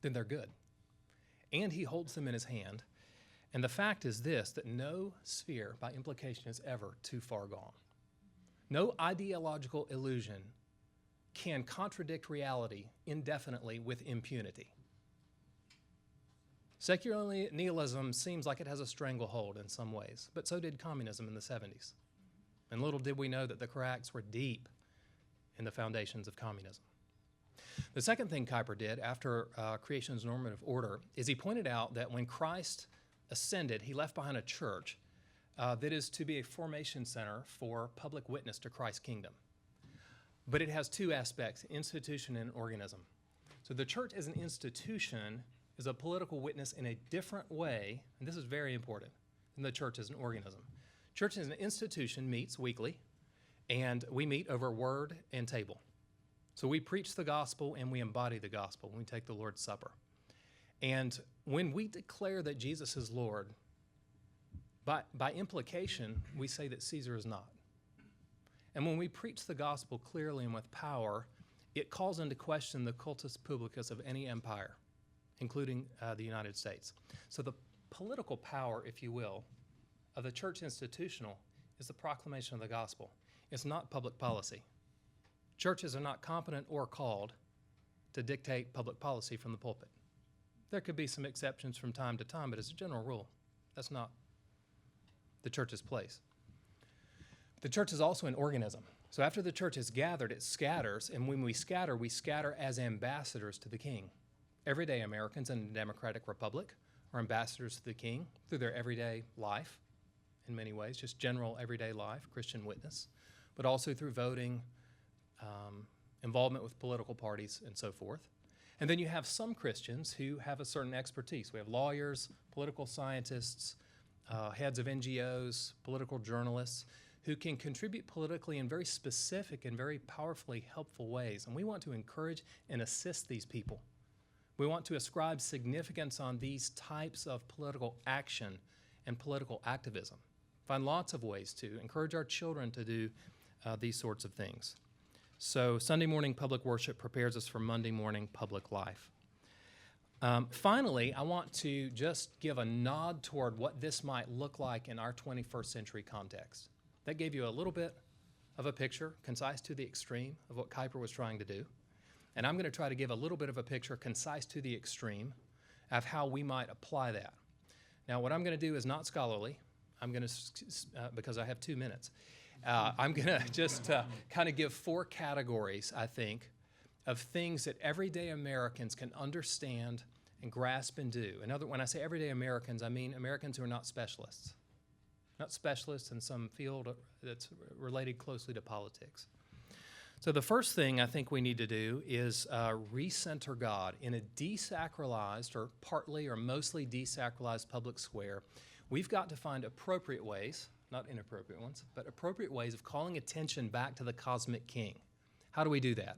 then they're good. And he holds them in his hand. And the fact is this, that no sphere, by implication, is ever too far gone. No ideological illusion can contradict reality indefinitely with impunity. Secular nihilism seems like it has a stranglehold in some ways, but so did communism in the 70s. And little did we know that the cracks were deep in the foundations of communism. The second thing Kuyper did after creation's normative order is he pointed out that when Christ ascended, he left behind a church that is to be a formation center for public witness to Christ's kingdom. But it has two aspects, institution and organism. So the church as an institution is a political witness in a different way, and this is very important, than the church as an organism. Church as an institution meets weekly, and we meet over word and table. So we preach the gospel and we embody the gospel when we take the Lord's Supper. And when we declare that Jesus is Lord, by implication, we say that Caesar is not. And when we preach the gospel clearly and with power, it calls into question the cultus publicus of any empire, including the United States. So the political power, if you will, of the church institutional is the proclamation of the gospel. It's not public policy. Churches are not competent or called to dictate public policy from the pulpit. There could be some exceptions from time to time, but as a general rule, that's not the church's place. The church is also an organism. So after the church is gathered, it scatters, and when we scatter as ambassadors to the king. Everyday Americans in a democratic republic are ambassadors to the king through their everyday life, in many ways, just general everyday life, Christian witness, but also through voting, involvement with political parties, and so forth. And then you have some Christians who have a certain expertise. We have lawyers, political scientists, heads of NGOs, political journalists, who can contribute politically in very specific and very powerfully helpful ways. And we want to encourage and assist these people. We want to ascribe significance on these types of political action and political activism. Find lots of ways to encourage our children to do these sorts of things. So Sunday morning public worship prepares us for Monday morning public life. Finally, I want to just give a nod toward what this might look like in our 21st century context. That gave you a little bit of a picture, concise to the extreme, of what Kuyper was trying to do. And I'm going to try to give a little bit of a picture, concise to the extreme, of how we might apply that. Now, what I'm going to do is not scholarly. I'm going to, because I have 2 minutes, I'm going to just kind of give 4 categories, I think, of things that everyday Americans can understand and grasp and do. When I say everyday Americans, I mean Americans who are not specialists. Not specialists in some field that's related closely to politics. So the first thing I think we need to do is recenter God in a desacralized or partly or mostly desacralized public square. We've got to find appropriate ways, not inappropriate ones, but appropriate ways of calling attention back to the cosmic king. How do we do that?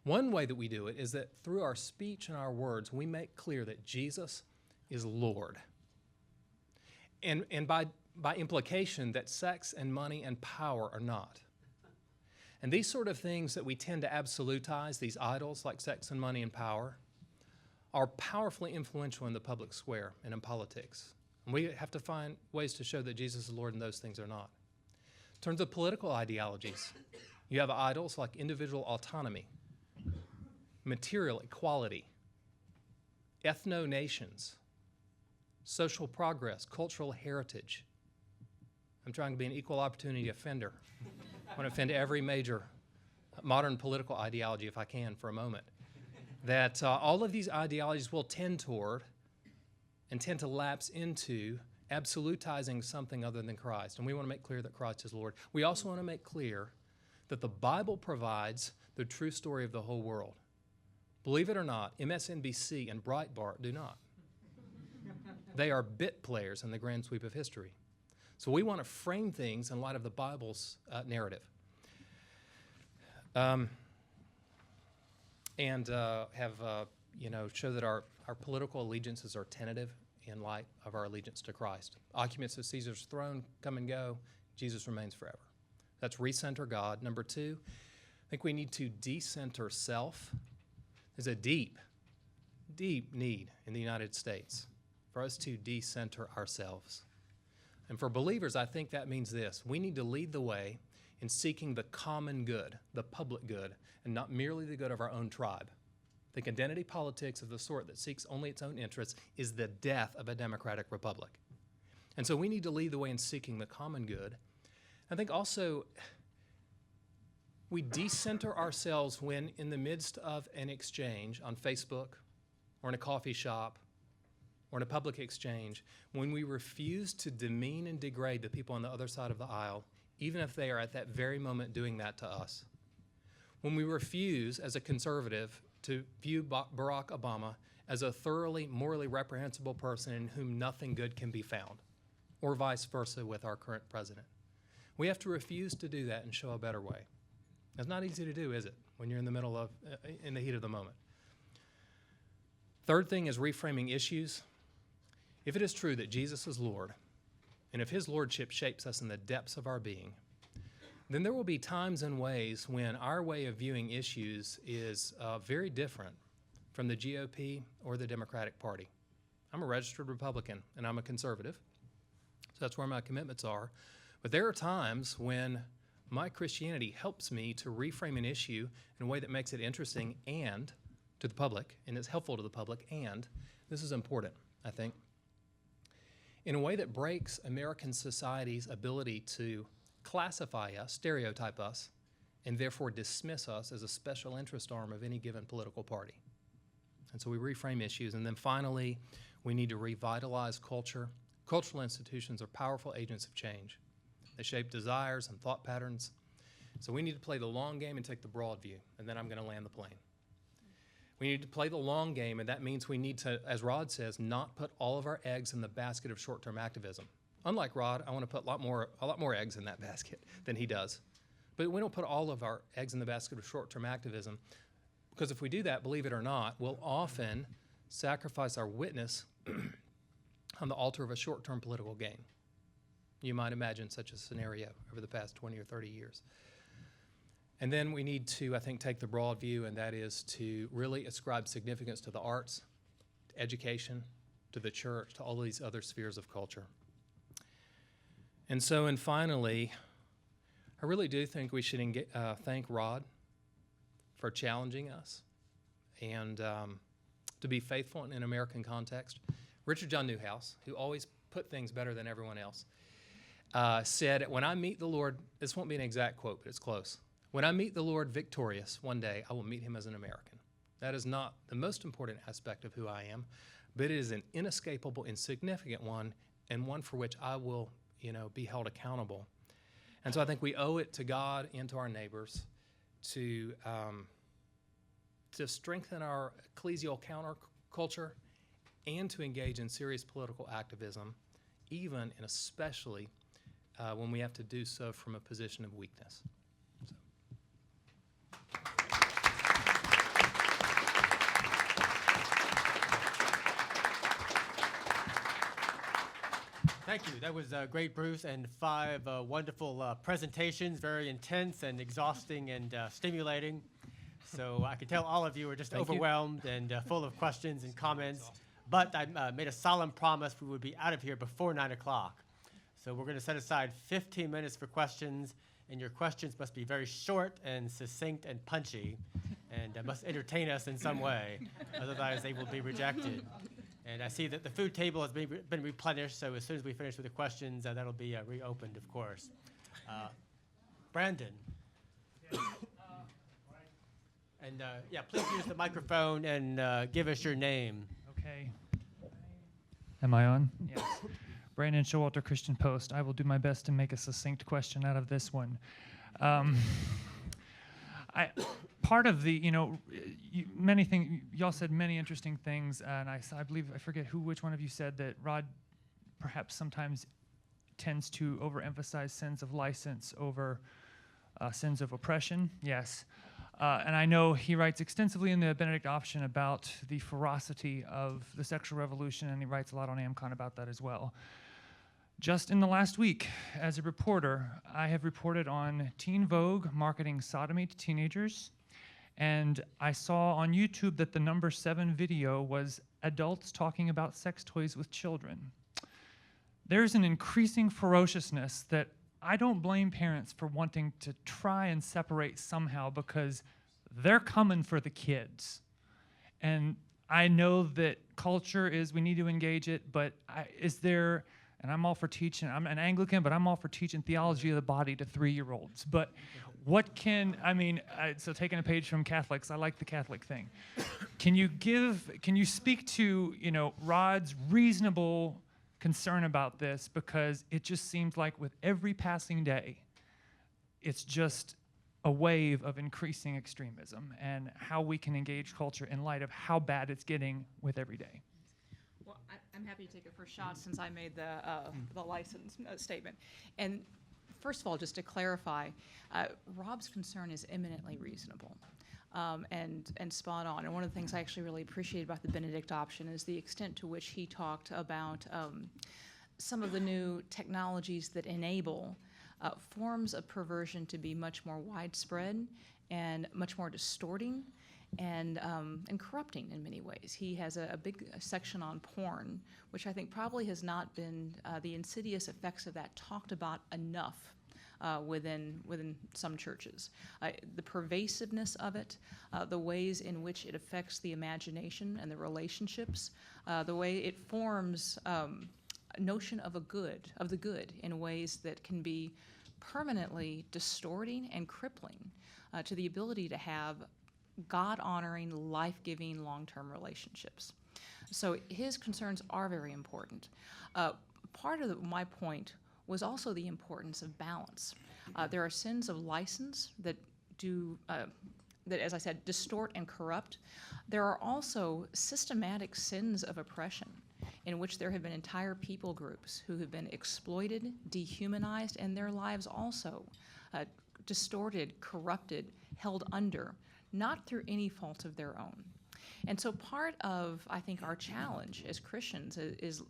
One way that we do it is that through our speech and our words, we make clear that Jesus is Lord. And by implication, that sex and money and power are not. And these sort of things that we tend to absolutize, these idols like sex and money and power, are powerfully influential in the public square and in politics. And we have to find ways to show that Jesus is Lord and those things are not. In terms of political ideologies, you have idols like individual autonomy, material equality, ethno-nations, social progress, cultural heritage. I'm trying to be an equal opportunity offender. I want to offend every major modern political ideology if I can for a moment. That all of these ideologies will tend toward and tend to lapse into absolutizing something other than Christ. And we want to make clear that Christ is Lord. We also want to make clear that the Bible provides the true story of the whole world. Believe it or not, MSNBC and Breitbart do not. They are bit players in the grand sweep of history. So we want to frame things in light of the Bible's narrative. Show that our political allegiances are tentative in light of our allegiance to Christ. Occupants of Caesar's throne come and go. Jesus remains forever. That's recenter God. Number 2, I think we need to decenter self. There's a deep, deep need in the United States for us to decenter ourselves. And for believers, I think that means this. We need to lead the way in seeking the common good, the public good, and not merely the good of our own tribe. I think identity politics of the sort that seeks only its own interests is the death of a democratic republic. And so we need to lead the way in seeking the common good. I think also, we need to lead the way in seeking the common good, and not merely the good of our own tribe. I think identity politics of the sort that seeks only its own interests is the death of a democratic republic. And so we need to lead the way in seeking the common good, and not merely the good of our own tribe. And so we need to lead the way in seeking the common good, We decenter ourselves when in the midst of an exchange on Facebook or in a coffee shop or in a public exchange, when we refuse to demean and degrade the people on the other side of the aisle, even if they are at that very moment doing that to us. When we refuse, as a conservative, to view Barack Obama as a thoroughly morally reprehensible person in whom nothing good can be found, or vice versa with our current president. We have to refuse to do that and show a better way. It's not easy to do, is it, when you're in the middle of, in the heat of the moment? Third thing is reframing issues. If it is true that Jesus is Lord, and if his lordship shapes us in the depths of our being, then there will be times and ways when our way of viewing issues is very different from the GOP or the Democratic Party. I'm a registered Republican, and I'm a conservative, so that's where my commitments are. But there are times when my Christianity helps me to reframe an issue in a way that makes it interesting and to the public, and is helpful to the public, and this is important, I think, in a way that breaks American society's ability to classify us, stereotype us, and therefore dismiss us as a special interest arm of any given political party. And so we reframe issues. And then finally, we need to revitalize culture. Cultural institutions are powerful agents of change. They shape desires and thought patterns. So we need to play the long game and take the broad view. And then I'm going to land the plane. We need to play the long game, and that means we need to, as Rod says, not put all of our eggs in the basket of short-term activism. Unlike Rod, I want to put a lot more eggs in that basket than he does. But we don't put all of our eggs in the basket of short-term activism, because if we do that, believe it or not, we'll often sacrifice our witness on the altar of a short-term political gain. You might imagine such a scenario over the past 20 or 30 years. And then we need to, I think, take the broad view, and that is to really ascribe significance to the arts, to education, to the church, to all of these other spheres of culture. And so, and finally, I really do think we should thank Rod for challenging us and to be faithful in an American context. Richard John Newhouse, who always put things better than everyone else, said, when I meet the Lord, this won't be an exact quote, but it's close. When I meet the Lord victorious one day, I will meet him as an American. That is not the most important aspect of who I am, but it is an inescapable and significant one, and one for which I will, be held accountable. And so I think we owe it to God and to our neighbors to strengthen our ecclesial counterculture and to engage in serious political activism, even and especially when we have to do so from a position of weakness. Thank you. That was great, Bruce, and 5 wonderful presentations, very intense and exhausting and stimulating. So I can tell all of you are just overwhelmed and full of questions and comments. But I made a solemn promise we would be out of here before 9 o'clock. So we're going to set aside 15 minutes for questions, and your questions must be very short and succinct and punchy, and must entertain us in some way. Otherwise, they will be rejected. And I see that the food table has been replenished, so as soon as we finish with the questions, that'll be reopened, of course. Brandon. And please use the microphone and give us your name. Okay. Am I on? Yes. Brandon Showalter, Christian Post. I will do my best to make a succinct question out of this one. Part of the, y'all said many interesting things, and I believe, I forget which one of you said that Rod perhaps sometimes tends to overemphasize sins of license over sins of oppression. Yes. And I know he writes extensively in the Benedict Option about the ferocity of the sexual revolution, and he writes a lot on AmCon about that as well. Just in the last week, as a reporter, I have reported on Teen Vogue marketing sodomy to teenagers, and I saw on YouTube that the number 7 video was adults talking about sex toys with children. There's an increasing ferociousness that I don't blame parents for wanting to try and separate somehow, because they're coming for the kids. And I know that culture is, we need to engage it, but is there, and I'm all for teaching, I'm an Anglican, but I'm all for teaching theology of the body to 3-year-olds. But what can, I mean, so taking a page from Catholics, I like the Catholic thing. Can you speak to, Rod's reasonable concern about this? Because it just seems like with every passing day, it's just a wave of increasing extremism, and how we can engage culture in light of how bad it's getting with every day. Well, I'm happy to take a first shot since I made the license statement. And first of all, just to clarify, Rob's concern is eminently reasonable and spot on. And one of the things I actually really appreciate about the Benedict option is the extent to which he talked about some of the new technologies that enable forms of perversion to be much more widespread and much more distorting and corrupting in many ways. He has a big section on porn, which I think probably has not been the insidious effects of that talked about enough within some churches. The pervasiveness of it, the ways in which it affects the imagination and the relationships, the way it forms notion of the good in ways that can be permanently distorting and crippling to the ability to have God-honoring, life-giving, long-term relationships. So his concerns are very important. Part of my point was also the importance of balance. There are sins of license that as I said, distort and corrupt. There are also systematic sins of oppression in which there have been entire people groups who have been exploited, dehumanized, and their lives also distorted, corrupted, held under, not through any fault of their own. And so part of, I think, our challenge as Christians is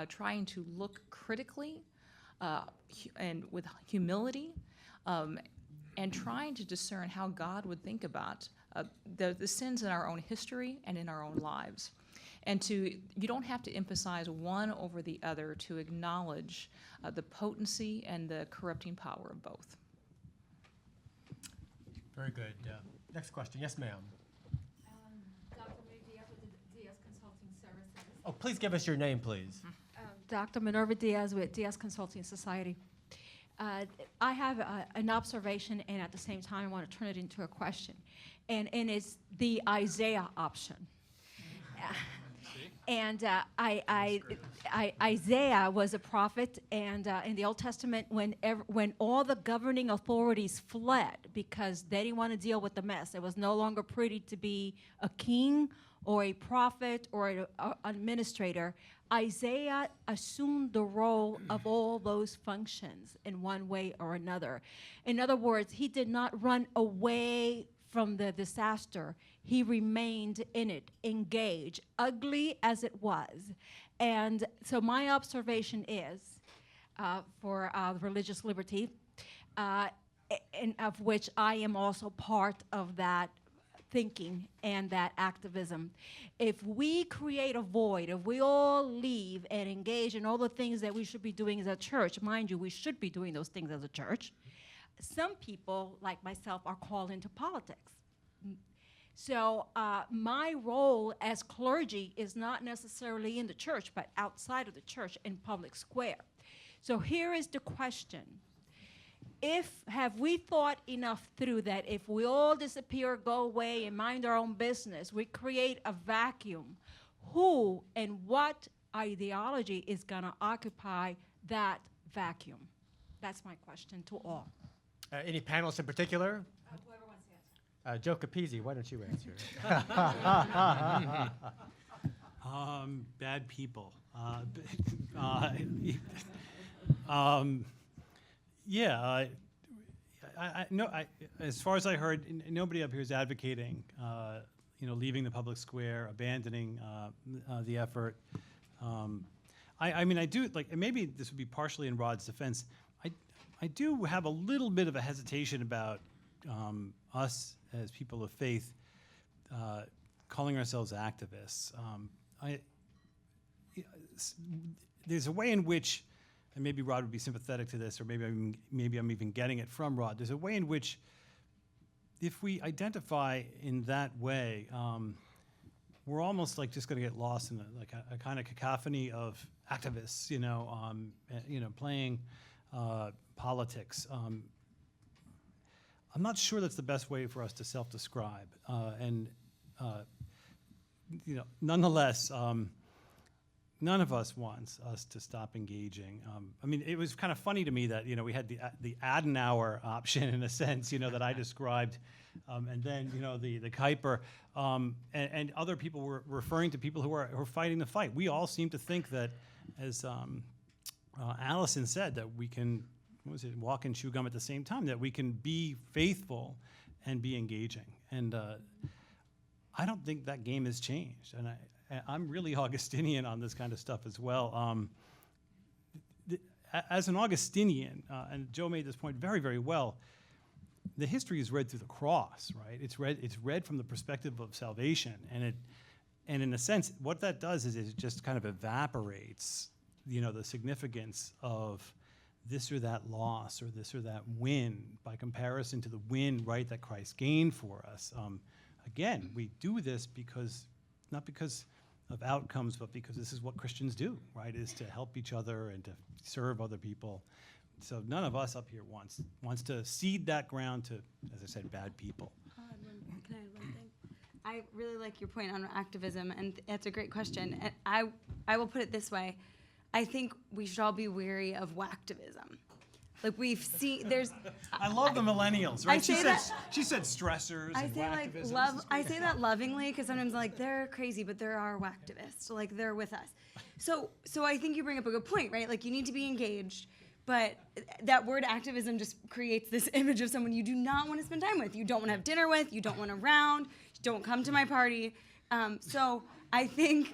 trying to look critically and with humility and trying to discern how God would think about the sins in our own history and in our own lives. And you don't have to emphasize one over the other to acknowledge the potency and the corrupting power of both. Very good. Next question. Yes, ma'am. Dr. Diaz with the Diaz Consulting Services. Oh, please give us your name, please. Dr. Minerva Diaz with Diaz Consulting Society. I have an observation, and at the same time, I want to turn it into a question. And it's the Isaiah option. And Isaiah was a prophet, and in the Old Testament, when all the governing authorities fled because they didn't want to deal with the mess, it was no longer pretty to be a king or a prophet or an administrator. Isaiah assumed the role of all those functions in one way or another. In other words, he did not run away from the disaster. He remained in it, engaged, ugly as it was. And so my observation is, for religious liberty, and of which I am also part of that thinking and that activism. If we create a void, if we all leave and engage in all the things that we should be doing as a church, mind you, we should be doing those things as a church, some people, like myself, are called into politics. So my role as clergy is not necessarily in the church, but outside of the church in public square. So here is the question. Have we thought enough through that if we all disappear, go away, and mind our own business, we create a vacuum? Who and what ideology is going to occupy that vacuum? That's my question to all. Any panelists in particular? Whoever wants to answer. Joe Capizzi, why don't you answer? Bad people. As far as I heard, nobody up here is advocating, leaving the public square, abandoning the effort. I do, and maybe this would be partially in Rod's defense. I do have a little bit of a hesitation about us as people of faith calling ourselves activists. There's a way in which, and maybe Rod would be sympathetic to this, or maybe I'm even getting it from Rod. There's a way in which, if we identify in that way, we're almost just going to get lost in a kind of cacophony of activists, playing politics. I'm not sure that's the best way for us to self-describe. Nonetheless, none of us wants us to stop engaging. I mean, it was kind of funny to me that, we had the Adenauer option in a sense, that I described, and then, the Kuiper, and other people were referring to people who are fighting the fight. We all seem to think that, as Allison said, that we can, walk and chew gum at the same time, that we can be faithful and be engaging. And I don't think that game has changed. And I'm really Augustinian on this kind of stuff as well. As an Augustinian, and Joe made this point very, very well, the history is read through the cross, right? It's read from the perspective of salvation, and in a sense, what that does is it just kind of evaporates, the significance of this or that loss or this or that win by comparison to the win, right, that Christ gained for us. Again, we do this not because of outcomes, but because this is what Christians do, right, is to help each other and to serve other people. So none of us up here wants to cede that ground to, as I said, bad people. Can I add one thing? I really like your point on activism, and that's a great question. And I will put it this way. I think we should all be wary of whacktivism. Like we've seen, there's. I love the millennials, right? She said stressors. I and say whacktivism. I say that lovingly because sometimes they're crazy, but there are whacktivists. Like they're with us. So I think you bring up a good point, right? Like you need to be engaged, but that word activism just creates this image of someone you do not want to spend time with. You don't want to have dinner with. You don't want to round. Don't come to my party. So I think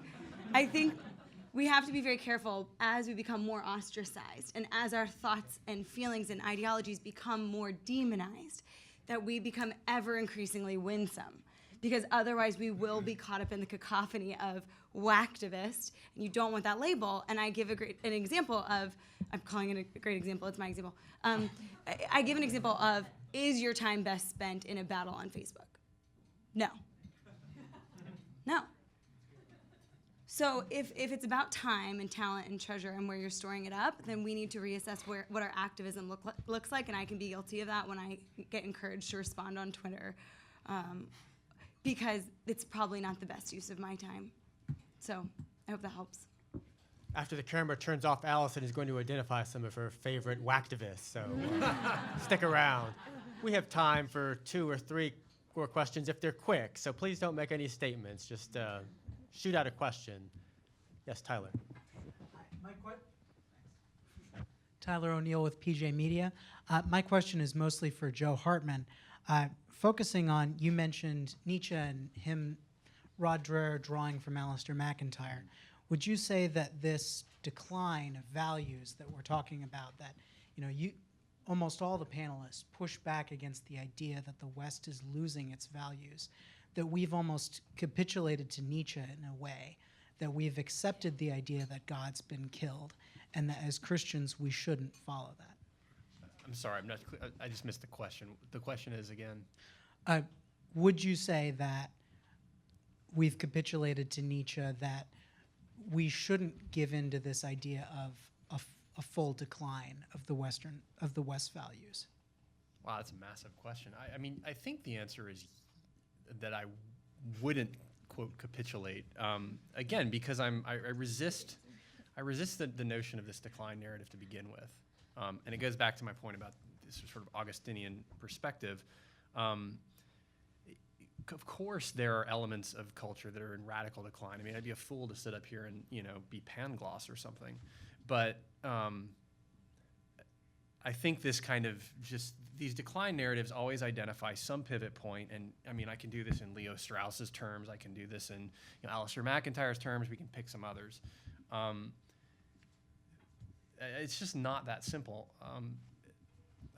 we have to be very careful as we become more ostracized and as our thoughts and feelings and ideologies become more demonized, that we become ever increasingly winsome. Because otherwise we will be caught up in the cacophony of whacktivist, and you don't want that label. And I give an example of, I'm calling it a great example, it's my example. I give an example of, is your time best spent in a battle on Facebook? No. No. So if it's about time and talent and treasure and where you're storing it up, then we need to reassess what our activism looks like, and I can be guilty of that when I get encouraged to respond on Twitter, because it's probably not the best use of my time. So I hope that helps. After the camera turns off, Allison is going to identify some of her favorite whacktivists, so stick around. We have time for 2 or 3 more questions if they're quick, so please don't make any statements. Just shoot out a question. Yes, Tyler. Tyler O'Neill with PJ Media. My question is mostly for Joe Hartman. Focusing on, you mentioned Nietzsche and him, Rod Dreher drawing from Alistair McIntyre. Would you say that this decline of values that we're talking about, that almost all the panelists push back against the idea that the West is losing its values, that we've almost capitulated to Nietzsche in a way, that we've accepted the idea that God's been killed, and that as Christians we shouldn't follow that? I'm sorry, I'm not clear. I just missed the question. The question is again? Would you say that we've capitulated to Nietzsche, that we shouldn't give in to this idea of a full decline of the West values? Wow, that's a massive question. I mean, I think the answer is that I wouldn't, quote, capitulate. Again, because I resist the notion of this decline narrative to begin with. And it goes back to my point about this sort of Augustinian perspective. Of course, there are elements of culture that are in radical decline. I mean, I'd be a fool to sit up here and be Pangloss or something. But I think this kind of these decline narratives always identify some pivot point. And I mean, I can do this in Leo Strauss's terms. I can do this in Alistair McIntyre's terms. We can pick some others. It's just not that simple.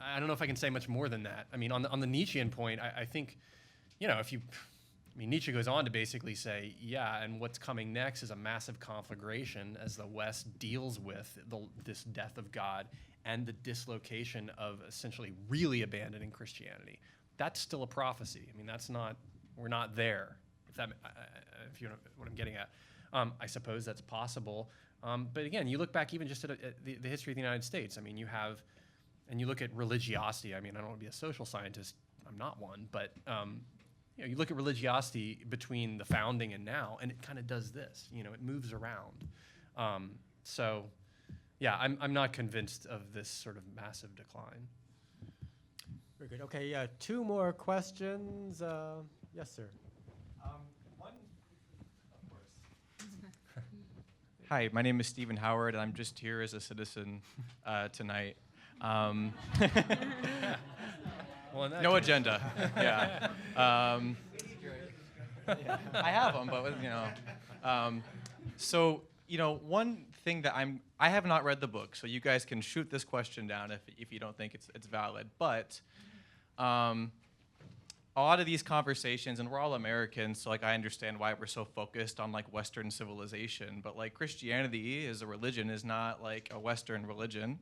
I don't know if I can say much more than that. I mean, on the Nietzschean point, I think, Nietzsche goes on to basically say, yeah, and what's coming next is a massive conflagration as the West deals with this death of God and the dislocation of essentially really abandoning Christianity. That's still a prophecy. I mean, we're not there, if you know what I'm getting at. I suppose that's possible. But again, you look back even just at the history of the United States. I mean, you look at religiosity. I mean, I don't want to be a social scientist I'm not one, but you know, you look at religiosity between the founding and now, and it kind of does this. You know, it moves around. So, yeah, I'm not convinced of this sort of massive decline. Very good. Okay, 2 more questions. Yes, sir. Hi, my name is Stephen Howard, and I'm just here as a citizen tonight. Well, in that No case- agenda. Yeah. I have them, but you know. So you know, one thing that I have not read the book, so you guys can shoot this question down if you don't think it's valid. But a lot of these conversations, and we're all Americans, so like I understand why we're so focused on like Western civilization, but like Christianity as a religion is not like a Western religion.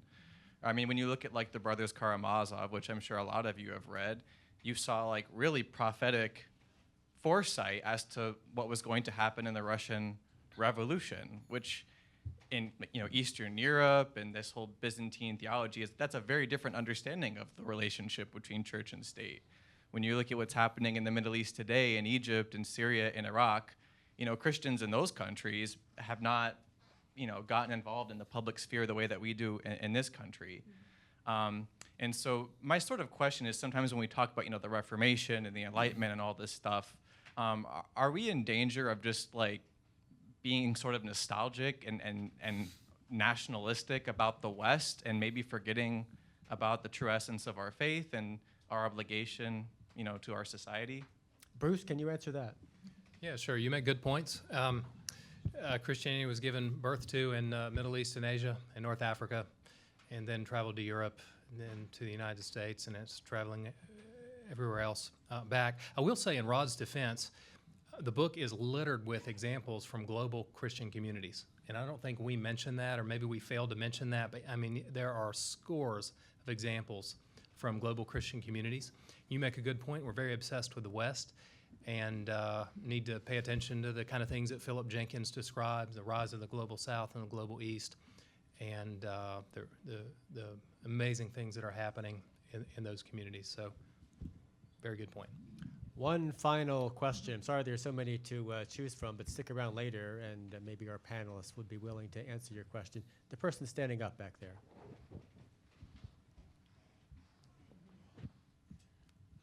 I mean, when you look at like the Brothers Karamazov, which I'm sure a lot of you have read, you saw like really prophetic foresight as to what was going to happen in the Russian Revolution, which in Eastern Europe and this whole Byzantine theology that's a very different understanding of the relationship between church and state. When you look at what's happening in the Middle East today, in Egypt and Syria and Iraq, Christians in those countries have not, gotten involved in the public sphere the way that we do in this country. And so my sort of question is, sometimes when we talk about, the Reformation and the Enlightenment and all this stuff, are we in danger of just like being sort of nostalgic and nationalistic about the West and maybe forgetting about the true essence of our faith and our obligation, to our society? Bruce, can you answer that? Yeah, sure. You make good points. Christianity was given birth to in Middle East and Asia and North Africa, and then traveled to Europe, and then to the United States, and it's traveling everywhere else back. I will say, in Rod's defense, the book is littered with examples from global Christian communities. And I don't think we mentioned that, or maybe we failed to mention that, but I mean, there are scores of examples from global Christian communities. You make a good point. We're very obsessed with the West and need to pay attention to the kind of things that Philip Jenkins describes, the rise of the global South and the global East, and the amazing things that are happening in those communities. So, very good point. One final question. I'm sorry there's so many to choose from, but stick around later, and maybe our panelists would be willing to answer your question. The person standing up back there.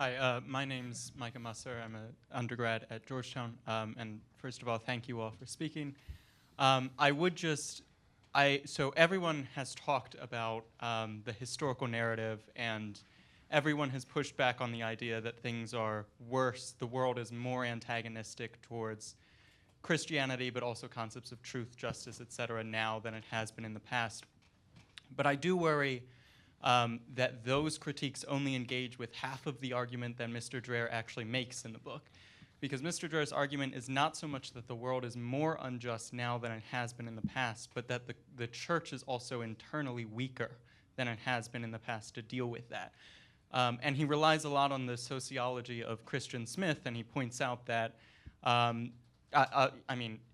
Hi, my name's Micah Musser. I'm an undergrad at Georgetown, and first of all, thank you all for speaking. So everyone has talked about the historical narrative, and everyone has pushed back on the idea that things are worse. The world is more antagonistic towards Christianity, but also concepts of truth, justice, etc. now than it has been in the past. But I do worry that those critiques only engage with half of the argument that Mr. Dreher actually makes in the book. Because Mr. Dreher's argument is not so much that the world is more unjust now than it has been in the past, but that the church is also internally weaker than it has been in the past to deal with that. And he relies a lot on the sociology of Christian Smith, and he points out that,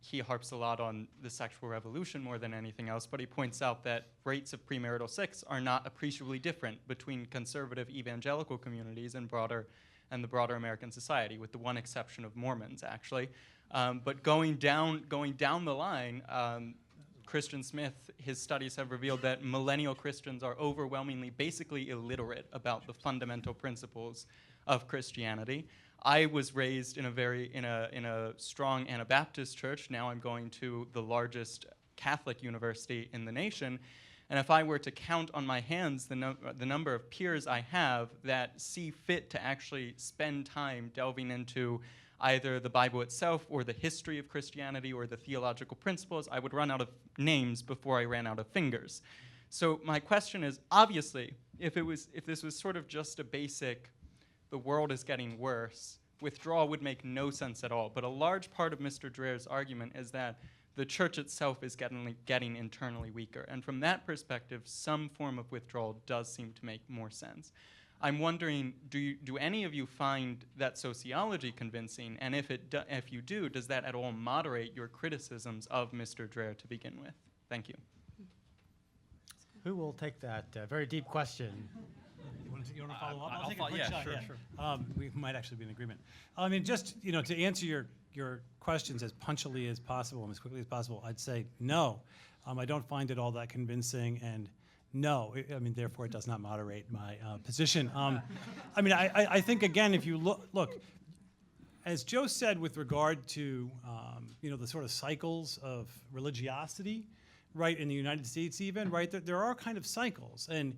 he harps a lot on the sexual revolution more than anything else, but he points out that rates of premarital sex are not appreciably different between conservative evangelical communities and the broader American society, with the one exception of Mormons, actually. But going down the line, Christian Smith, his studies have revealed that millennial Christians are overwhelmingly basically illiterate about the fundamental principles of Christianity. I was raised in a strong Anabaptist church. Now I'm going to the largest Catholic university in the nation. And if I were to count on my hands the number of peers I have that see fit to actually spend time delving into either the Bible itself or the history of Christianity or the theological principles, I would run out of names before I ran out of fingers. So my question is, obviously, if this was sort of just a basic, the world is getting worse, withdrawal would make no sense at all. But a large part of Mr. Dreher's argument is that the church itself is getting internally weaker. And from that perspective, some form of withdrawal does seem to make more sense. I'm wondering, do any of you find that sociology convincing? And if you do, does that at all moderate your criticisms of Mr. Dreher to begin with? Thank you. Who will take that very deep question? You want to follow up? I'll take a follow- quick yeah, shot. sure, sure. We might actually be in agreement. I mean, just to answer your questions as punchily as possible and as quickly as possible, I'd say no. I don't find it all that convincing, and no. Therefore, it does not moderate my position. I think again, if you look, as Joe said, with regard to the sort of cycles of religiosity, right, in the United States, even right, there are kind of cycles, and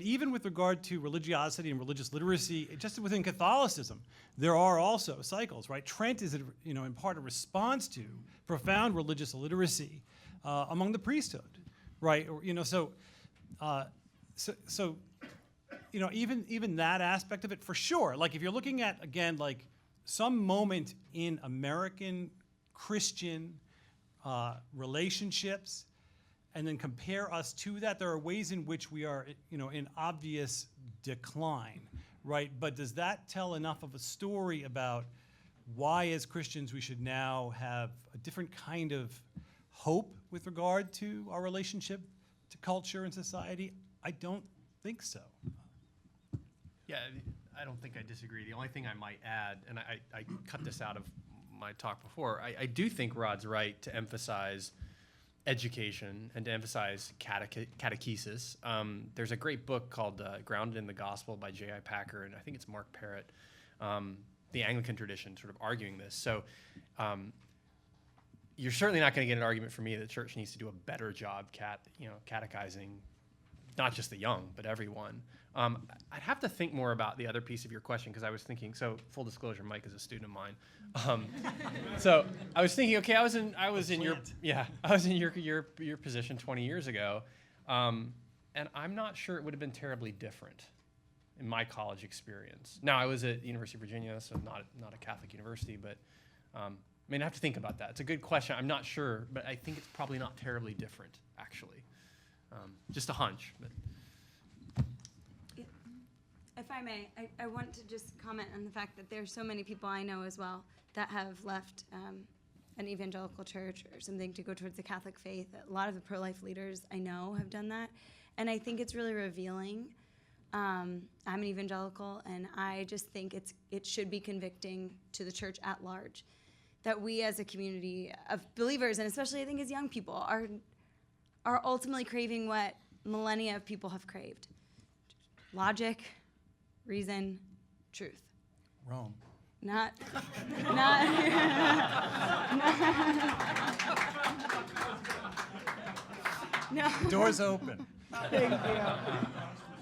even with regard to religiosity and religious literacy, just within Catholicism, there are also cycles, right? Trent is, in part a response to profound religious illiteracy among the priesthood, right? Even that aspect of it, for sure. Like if you're looking at, again, like some moment in American Christian relationships, and then compare us to that, there are ways in which we are, in obvious decline, right? But does that tell enough of a story about why, as Christians, we should now have a different kind of hope with regard to our relationship to culture and society? I don't think so. Yeah, I don't think I disagree. The only thing I might add, and I cut this out of my talk before, I do think Rod's right to emphasize education and to emphasize catechesis. There's a great book called Grounded in the Gospel by J.I. Packer, and I think it's Mark Parrott, the Anglican tradition, sort of arguing this. So you're certainly not going to get an argument from me that the church needs to do a better job catechizing not just the young, but everyone. I'd have to think more about the other piece of your question, because I was thinking, so full disclosure, Mike is a student of mine. So I was thinking, okay, I was in your position 20 years ago, and I'm not sure it would have been terribly different in my college experience. Now, I was at the University of Virginia, so not a Catholic university, but I have to think about that. It's a good question. I'm not sure, but I think it's probably not terribly different, actually. Just a hunch. But. If I may, I want to just comment on the fact that there's so many people I know as well that have left an evangelical church or something to go towards the Catholic faith. A lot of the pro-life leaders I know have done that, and I think it's really revealing. I'm an evangelical, and I just think it should be convicting to the church at large that we as a community of believers, and especially I think as young people, are ultimately craving what millennia of people have craved: logic, reason, truth. Rome. Not. No. Doors open. Thank you.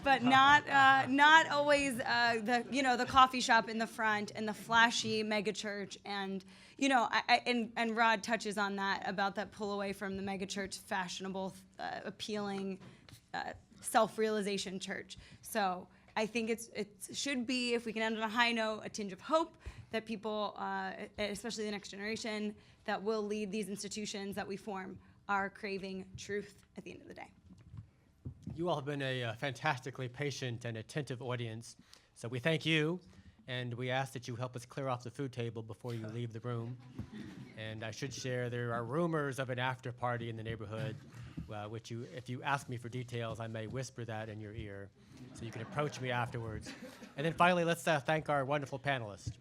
But not always the coffee shop in the front and the flashy mega church, and and Rod touches on that about that pull away from the mega church, fashionable, appealing, self-realization church. So I think it should be, if we can end on a high note, a tinge of hope that people, especially the next generation, that will lead these institutions that we form, are craving truth at the end of the day. You all have been a fantastically patient and attentive audience, so we thank you, and we ask that you help us clear off the food table before you leave the room. And I should share, there are rumors of an after party in the neighborhood, which if you ask me for details, I may whisper that in your ear, so you can approach me afterwards. And then finally, let's thank our wonderful panelists.